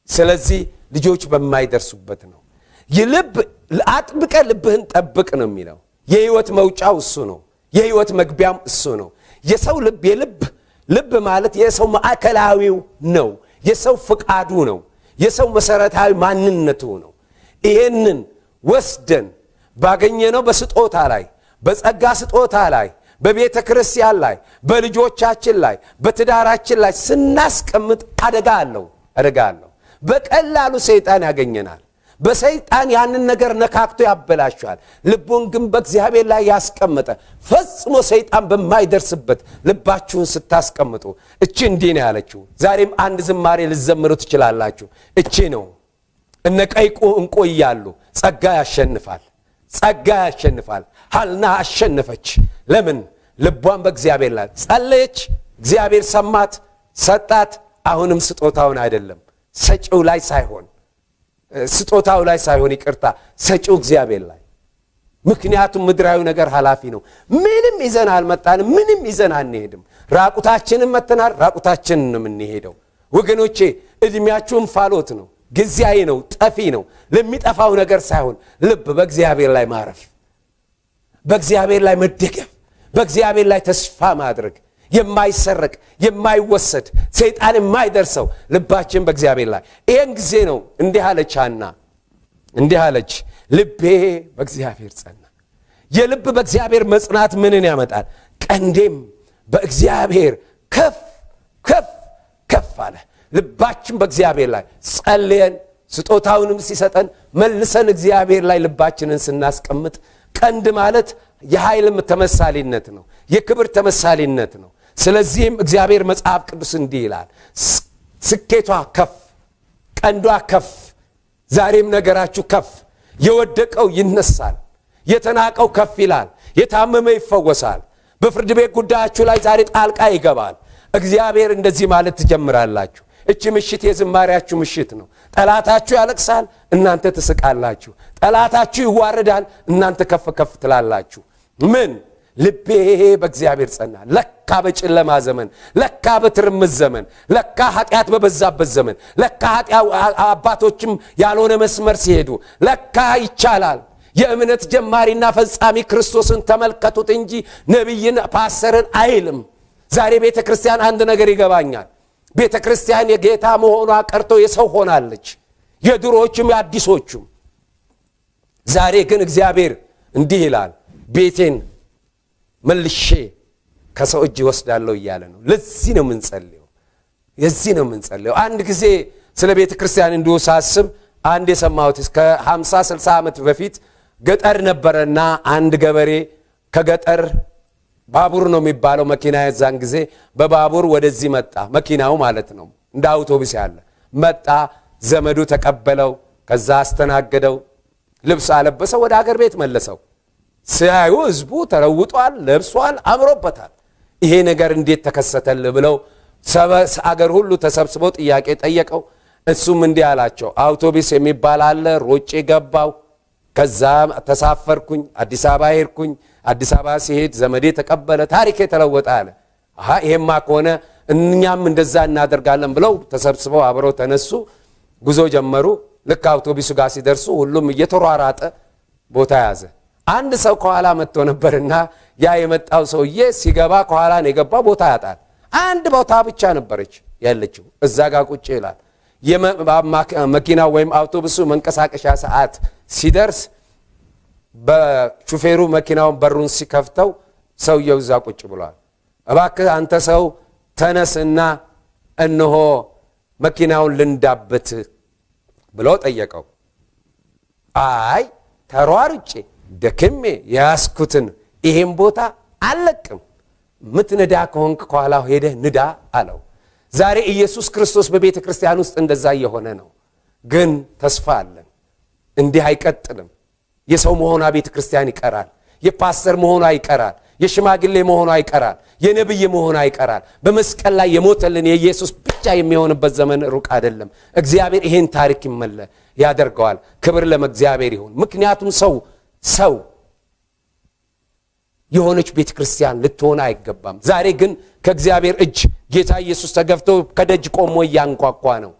S1: ስለዚህ ልጆች በማይደርሱበት ነው። አጥብቀ ልብህን ጠብቅ ነው የሚለው። የህይወት መውጫው እሱ ነው፣ የህይወት መግቢያም እሱ ነው። የሰው ልብ ማለት የሰው ማዕከላዊው ነው፣ የሰው ፍቃዱ ነው፣ የሰው መሰረታዊ ማንነቱ ነው። ይሄንን ወስደን ባገኘነው በስጦታ ላይ፣ በጸጋ ስጦታ ላይ፣ በቤተ ክርስቲያን ላይ፣ በልጆቻችን ላይ፣ በትዳራችን ላይ ስናስቀምጥ አደጋ አለው። በቀላሉ ሰይጣን ያገኘናል። በሰይጣን ያንን ነገር ነካክቶ ያበላሻል። ልቡን ግን በእግዚአብሔር ላይ ያስቀመጠ ፈጽሞ ሰይጣን በማይደርስበት ልባችሁን ስታስቀምጡ እቺ እንዲህ ነው ያለችው። ዛሬም አንድ ዝማሬ ልዘምሩ ትችላላችሁ። እቺ ነው እነ ቀይቁ እንቆ እያሉ ጸጋ ያሸንፋል። ሐና አሸነፈች። ለምን? ልቧን በእግዚአብሔር ላይ ጸለየች። እግዚአብሔር ሰማት፣ ሰጣት። አሁንም ስጦታውን አይደለም ሰጪው ላይ ሳይሆን ስጦታው ላይ ሳይሆን ይቅርታ ሰጪው እግዚአብሔር ላይ። ምክንያቱም ምድራዊ ነገር ኃላፊ ነው። ምንም ይዘን አልመጣንም፣ ምንም ይዘን አንሄድም። ራቁታችንን መተናል፣ ራቁታችንን ነው የምንሄደው። ወገኖቼ እድሜያችሁም ፋሎት ነው፣ ጊዜያዊ ነው፣ ጠፊ ነው። ለሚጠፋው ነገር ሳይሆን ልብ በእግዚአብሔር ላይ ማረፍ፣ በእግዚአብሔር ላይ መደገፍ፣ በእግዚአብሔር ላይ ተስፋ ማድረግ፣ የማይሰረቅ የማይወሰድ ሰይጣን የማይደርሰው ልባችን በእግዚአብሔር ላይ። ይሄን ጊዜ ነው እንዲህ አለች ሐና፣ እንዲህ አለች፣ ልቤ በእግዚአብሔር ጸና። የልብ በእግዚአብሔር መጽናት ምንን ያመጣል? ቀንዴም በእግዚአብሔር ከፍ ከፍ ከፍ አለ። ልባችን በእግዚአብሔር ላይ ጸልየን ስጦታውንም ሲሰጠን መልሰን እግዚአብሔር ላይ ልባችንን ስናስቀምጥ፣ ቀንድ ማለት የኃይልም ተመሳሊነት ነው፣ የክብር ተመሳሊነት ነው። ስለዚህም እግዚአብሔር መጽሐፍ ቅዱስ እንዲህ ይላል፣ ስኬቷ ከፍ፣ ቀንዷ ከፍ። ዛሬም ነገራችሁ ከፍ፣ የወደቀው ይነሳል፣ የተናቀው ከፍ ይላል፣ የታመመ ይፈወሳል። በፍርድ ቤት ጉዳያችሁ ላይ ዛሬ ጣልቃ ይገባል። እግዚአብሔር እንደዚህ ማለት ትጀምራላችሁ። እቺ ምሽት የዝማሪያችሁ ምሽት ነው። ጠላታችሁ ያለቅሳል፣ እናንተ ትስቃላችሁ። ጠላታችሁ ይዋረዳል፣ እናንተ ከፍ ከፍ ትላላችሁ። ምን? ልቤ በእግዚአብሔር ጸና። ለካ በጨለማ ዘመን፣ ለካ በትርምስ ዘመን፣ ለካ ኃጢአት በበዛበት ዘመን፣ ለካ አባቶችም ያልሆነ መስመር ሲሄዱ ለካ ይቻላል። የእምነት ጀማሪና ፈጻሚ ክርስቶስን ተመልከቱት እንጂ ነቢይን ፓስተርን አይልም። ዛሬ ቤተ ክርስቲያን አንድ ነገር ይገባኛል። ቤተ ክርስቲያን የጌታ መሆኗ ቀርቶ የሰው ሆናለች፣ የድሮዎቹም የአዲሶቹም። ዛሬ ግን እግዚአብሔር እንዲህ ይላል፣ ቤቴን መልሼ ከሰው እጅ ወስዳለሁ እያለ ነው። ለዚህ ነው የምንጸልየው፣ የዚህ ነው የምንጸልየው። አንድ ጊዜ ስለ ቤተ ክርስቲያን እንዲሁ ሳስብ አንድ የሰማሁት እስከ 50-60 ዓመት በፊት ገጠር ነበረና አንድ ገበሬ ከገጠር ባቡር ነው የሚባለው መኪና፣ የዛን ጊዜ በባቡር ወደዚህ መጣ። መኪናው ማለት ነው እንደ አውቶቡስ ያለ መጣ። ዘመዱ ተቀበለው፣ ከዛ አስተናገደው፣ ልብስ አለበሰው፣ ወደ አገር ቤት መለሰው። ሲያዩ ህዝቡ ተለውጧል፣ ለብሷል፣ አምሮበታል። ይሄ ነገር እንዴት ተከሰተል ብለው አገር ሁሉ ተሰብስበው ጥያቄ ጠየቀው። እሱም እንዲህ አላቸው፣ አውቶቡስ የሚባል አለ፣ ሮጬ ገባው፣ ከዛ ተሳፈርኩኝ፣ አዲስ አበባ ሄድኩኝ። አዲስ አበባ ሲሄድ ዘመዴ ተቀበለ፣ ታሪክ የተለወጠ አለ። ይሄማ ከሆነ እኛም እንደዛ እናደርጋለን ብለው ተሰብስበው አብረው ተነሱ፣ ጉዞ ጀመሩ። ልክ አውቶቡሱ ጋር ሲደርሱ ሁሉም እየተሯራጠ ቦታ ያዘ። አንድ ሰው ከኋላ መጥቶ ነበርና ያ የመጣው ሰውዬ ሲገባ ከኋላ ነው የገባው፣ ቦታ ያጣል። አንድ ቦታ ብቻ ነበረች ያለችው፣ እዛ ጋር ቁጭ ይላል። መኪናው ወይም አውቶቡሱ መንቀሳቀሻ ሰዓት ሲደርስ በሹፌሩ መኪናውን በሩን ሲከፍተው ሰውየው እዛ ቁጭ ብሏል። እባክህ አንተ ሰው ተነስና እነሆ መኪናውን ልንዳበት ብሎ ጠየቀው። አይ ተሯርጬ ደክሜ ያስኩትን ይሄን ቦታ አለቅም፣ ምትነዳ ከሆንክ ከኋላ ሄደህ ንዳ አለው። ዛሬ ኢየሱስ ክርስቶስ በቤተ ክርስቲያን ውስጥ እንደዛ እየሆነ ነው። ግን ተስፋ አለን፣ እንዲህ አይቀጥልም። የሰው መሆኗ ቤተ ክርስቲያን ይቀራል፣ የፓስተር መሆኗ ይቀራል፣ የሽማግሌ መሆኗ ይቀራል፣ የነብይ መሆኗ ይቀራል። በመስቀል ላይ የሞተልን የኢየሱስ ብቻ የሚሆንበት ዘመን ሩቅ አይደለም። እግዚአብሔር ይሄን ታሪክ ያደርገዋል። ክብር ለእግዚአብሔር ይሁን። ምክንያቱም ሰው የሆነች ቤተ ክርስቲያን ልትሆን አይገባም። ዛሬ ግን ከእግዚአብሔር እጅ ጌታ ኢየሱስ ተገፍቶ ከደጅ ቆሞ እያንኳኳ ነው።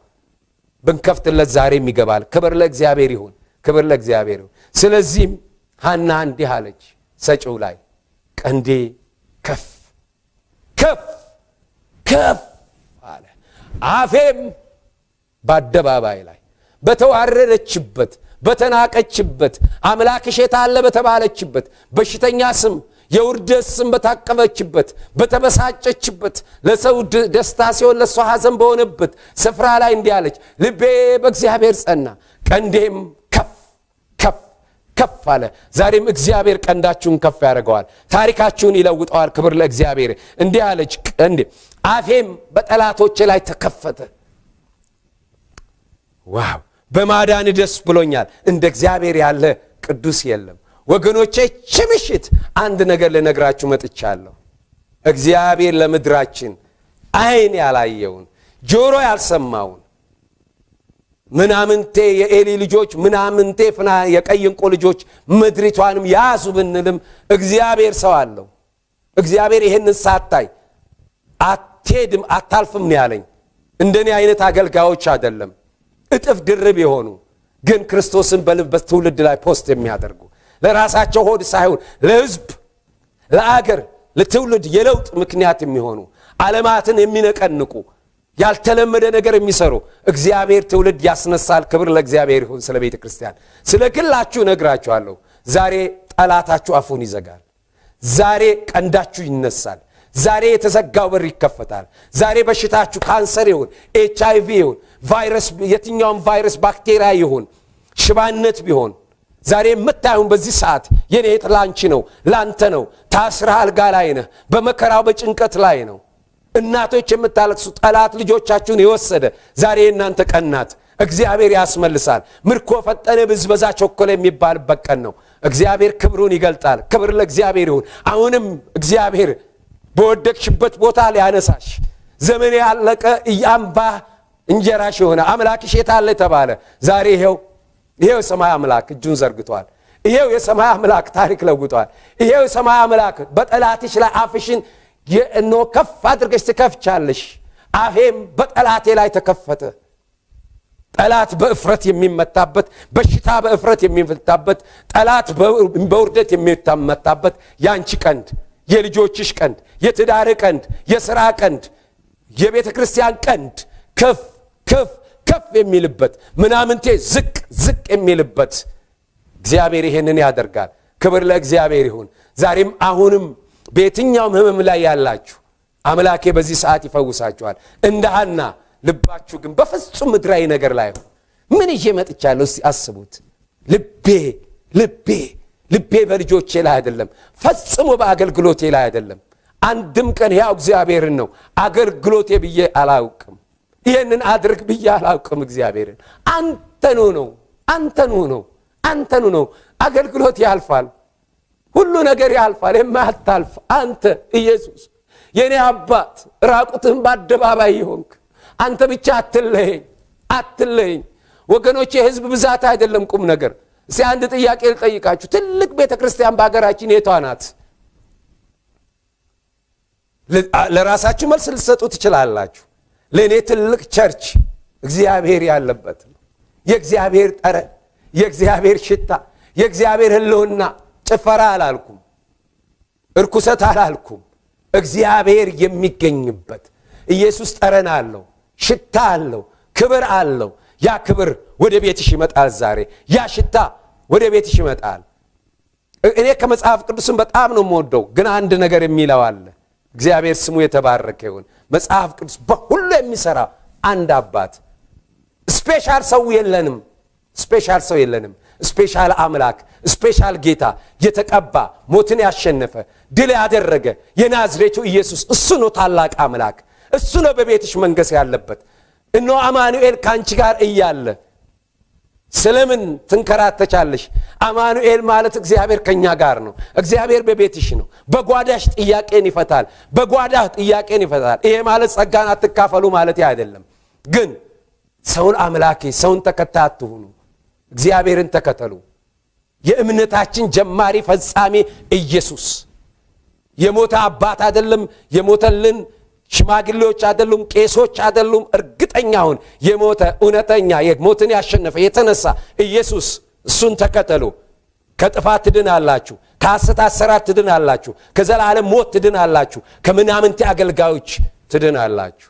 S1: ብንከፍትለት ዛሬም ይገባል። ክብር ለእግዚአብሔር ይሁን፣ ክብር ለእግዚአብሔር ይሁን። ስለዚህም ሐና እንዲህ አለች ሰጪው ላይ፣ ቀንዴ ከፍ ከፍ ከፍ አለ፣ አፌም በአደባባይ ላይ በተዋረደችበት በተናቀችበት አምላክሽ የት አለ በተባለችበት በሽተኛ ስም የውርደት ስም በታቀበችበት በተበሳጨችበት ለሰው ደስታ ሲሆን ለሷ ሐዘን በሆነበት ስፍራ ላይ እንዲህ አለች፣ ልቤ በእግዚአብሔር ጸና፣ ቀንዴም ከፍ ከፍ ከፍ አለ። ዛሬም እግዚአብሔር ቀንዳችሁን ከፍ ያደርገዋል፣ ታሪካችሁን ይለውጠዋል። ክብር ለእግዚአብሔር። እንዲህ አለች፣ ቀንዴ አፌም በጠላቶቼ ላይ ተከፈተ። ዋው! በማዳን ደስ ብሎኛል። እንደ እግዚአብሔር ያለ ቅዱስ የለም። ወገኖቼ ምሽት አንድ ነገር ልነግራችሁ መጥቻለሁ። እግዚአብሔር ለምድራችን ዓይን ያላየውን ጆሮ ያልሰማውን ምናምንቴ የኤሊ ልጆች ምናምንቴ የቀይ ዕንቁ ልጆች ምድሪቷንም ያዙ ብንልም እግዚአብሔር ሰው አለው። እግዚአብሔር ይሄንን ሳታይ አትሄድም አታልፍም ነው ያለኝ። እንደኔ አይነት አገልጋዮች አይደለም፣ እጥፍ ድርብ የሆኑ ግን ክርስቶስን በልበት ትውልድ ላይ ፖስት የሚያደርጉ ለራሳቸው ሆድ ሳይሆን ለሕዝብ፣ ለአገር፣ ለትውልድ የለውጥ ምክንያት የሚሆኑ ዓለማትን የሚነቀንቁ ያልተለመደ ነገር የሚሰሩ እግዚአብሔር ትውልድ ያስነሳል። ክብር ለእግዚአብሔር ይሁን። ስለ ቤተ ክርስቲያን ስለ ግላችሁ ነግራችኋለሁ። ዛሬ ጠላታችሁ አፉን ይዘጋል። ዛሬ ቀንዳችሁ ይነሳል። ዛሬ የተዘጋው በር ይከፈታል። ዛሬ በሽታችሁ ካንሰር ይሁን HIV ይሁን ቫይረስ የትኛውም ቫይረስ ባክቴሪያ ይሁን ሽባነት ቢሆን ዛሬ የምታዩን በዚህ ሰዓት የኔ ላንቺ ነው ላንተ ነው። ታስረህ አልጋ ላይ ነህ። በመከራው በጭንቀት ላይ ነው። እናቶች የምታለቅሱ ጠላት ልጆቻችሁን የወሰደ ዛሬ እናንተ ቀናት እግዚአብሔር ያስመልሳል። ምርኮ ፈጠነ ብዝበዛ ቸኮለ የሚባልበት ቀን ነው። እግዚአብሔር ክብሩን ይገልጣል። ክብር ለእግዚአብሔር ይሁን። አሁንም እግዚአብሔር በወደቅሽበት ቦታ ሊያነሳሽ ዘመን ያለቀ እያምባ እንጀራሽ የሆነ አምላክሽ የታለ ተባለ። ዛሬ ይሄው የሰማይ አምላክ እጁን ዘርግቷል። ይሄው የሰማይ አምላክ ታሪክ ለውጧል። ይሄው የሰማይ አምላክ በጠላትሽ ላይ አፍሽን የእኖ ከፍ አድርገሽ ትከፍቻለሽ። አፌም በጠላቴ ላይ ተከፈተ። ጠላት በእፍረት የሚመታበት በሽታ በእፍረት የሚመታበት ጠላት በውርደት የሚመታበት ያንቺ ቀንድ የልጆችሽ ቀንድ የትዳር ቀንድ የሥራ ቀንድ የቤተ ክርስቲያን ቀንድ ከፍ ከፍ ከፍ የሚልበት ምናምንቴ ዝቅ ዝቅ የሚልበት እግዚአብሔር ይሄንን ያደርጋል። ክብር ለእግዚአብሔር ይሁን። ዛሬም አሁንም በየትኛውም ህመም ላይ ያላችሁ አምላኬ በዚህ ሰዓት ይፈውሳችኋል። እንደ ሐና ልባችሁ ግን በፍጹም ምድራዊ ነገር ላይ ምን ይዤ መጥቻለሁ? እስቲ አስቡት። ልቤ በልጆቼ ላይ አይደለም፣ ፈጽሞ በአገልግሎቴ ላይ አይደለም። አንድም ቀን ያው እግዚአብሔርን ነው አገልግሎቴ ብዬ አላውቅም። ይሄንን አድርግ ብዬ አላውቅም። እግዚአብሔርን አንተኑ ነው። አገልግሎት ያልፋል፣ ሁሉ ነገር ያልፋል። የማታልፍ አንተ ኢየሱስ የኔ አባት ራቁትህን በአደባባይ ይሆንክ አንተ ብቻ አትለየኝ። ወገኖቼ የህዝብ ብዛት አይደለም ቁም ነገር። እስቲ አንድ ጥያቄ ልጠይቃችሁ። ትልቅ ቤተክርስቲያን በአገራችን የቷ ናት? ለራሳችሁ መልስ ልትሰጡ ትችላላችሁ። ለኔ ትልቅ ቸርች እግዚአብሔር ያለበት ነው። የእግዚአብሔር ጠረን፣ የእግዚአብሔር ሽታ፣ የእግዚአብሔር ህልውና። ጭፈራ አላልኩም፣ እርኩሰት አላልኩም። እግዚአብሔር የሚገኝበት ኢየሱስ ጠረን አለው፣ ሽታ አለው፣ ክብር አለው። ያ ክብር ወደ ቤትሽ ይመጣል። ዛሬ ያ ሽታ ወደ ቤትሽ ይመጣል። እኔ ከመጽሐፍ ቅዱስም በጣም ነው የምወደው፣ ግን አንድ ነገር የሚለው አለ። እግዚአብሔር ስሙ የተባረከ ይሁን። መጽሐፍ ቅዱስ በሁሉ የሚሰራ አንድ አባት። ስፔሻል ሰው የለንም፣ ስፔሻል አምላክ፣ ስፔሻል ጌታ፣ የተቀባ ሞትን ያሸነፈ ድል ያደረገ የናዝሬቱ ኢየሱስ እሱ ነው ታላቅ አምላክ። እሱ ነው በቤትሽ መንገስ ያለበት። እነሆ አማኑኤል ካንቺ ጋር እያለ ስለምን ትንከራተቻለሽ? አማኑኤል ማለት እግዚአብሔር ከኛ ጋር ነው። እግዚአብሔር በቤትሽ ነው። በጓዳሽ ጥያቄን ይፈታል። ይሄ ማለት ጸጋን አትካፈሉ ማለት አይደለም። ግን ሰውን አምላኬ ሰውን ተከታይ አትሁኑ፣ እግዚአብሔርን ተከተሉ። የእምነታችን ጀማሪ ፈጻሚ ኢየሱስ የሞተ አባት አይደለም፣ የሞተልን ሽማግሌዎች አይደሉም፣ ቄሶች አይደሉም። እርግጠኛውን የሞተ እውነተኛ የሞትን ያሸነፈ የተነሳ ኢየሱስ እሱን ተከተሉ። ከጥፋት ትድናላችሁ፣ ከሐሰት አሰራር ትድናላችሁ፣ ከዘላለም ሞት ትድናላችሁ፣ ከምናምንቴ አገልጋዮች ትድናላችሁ።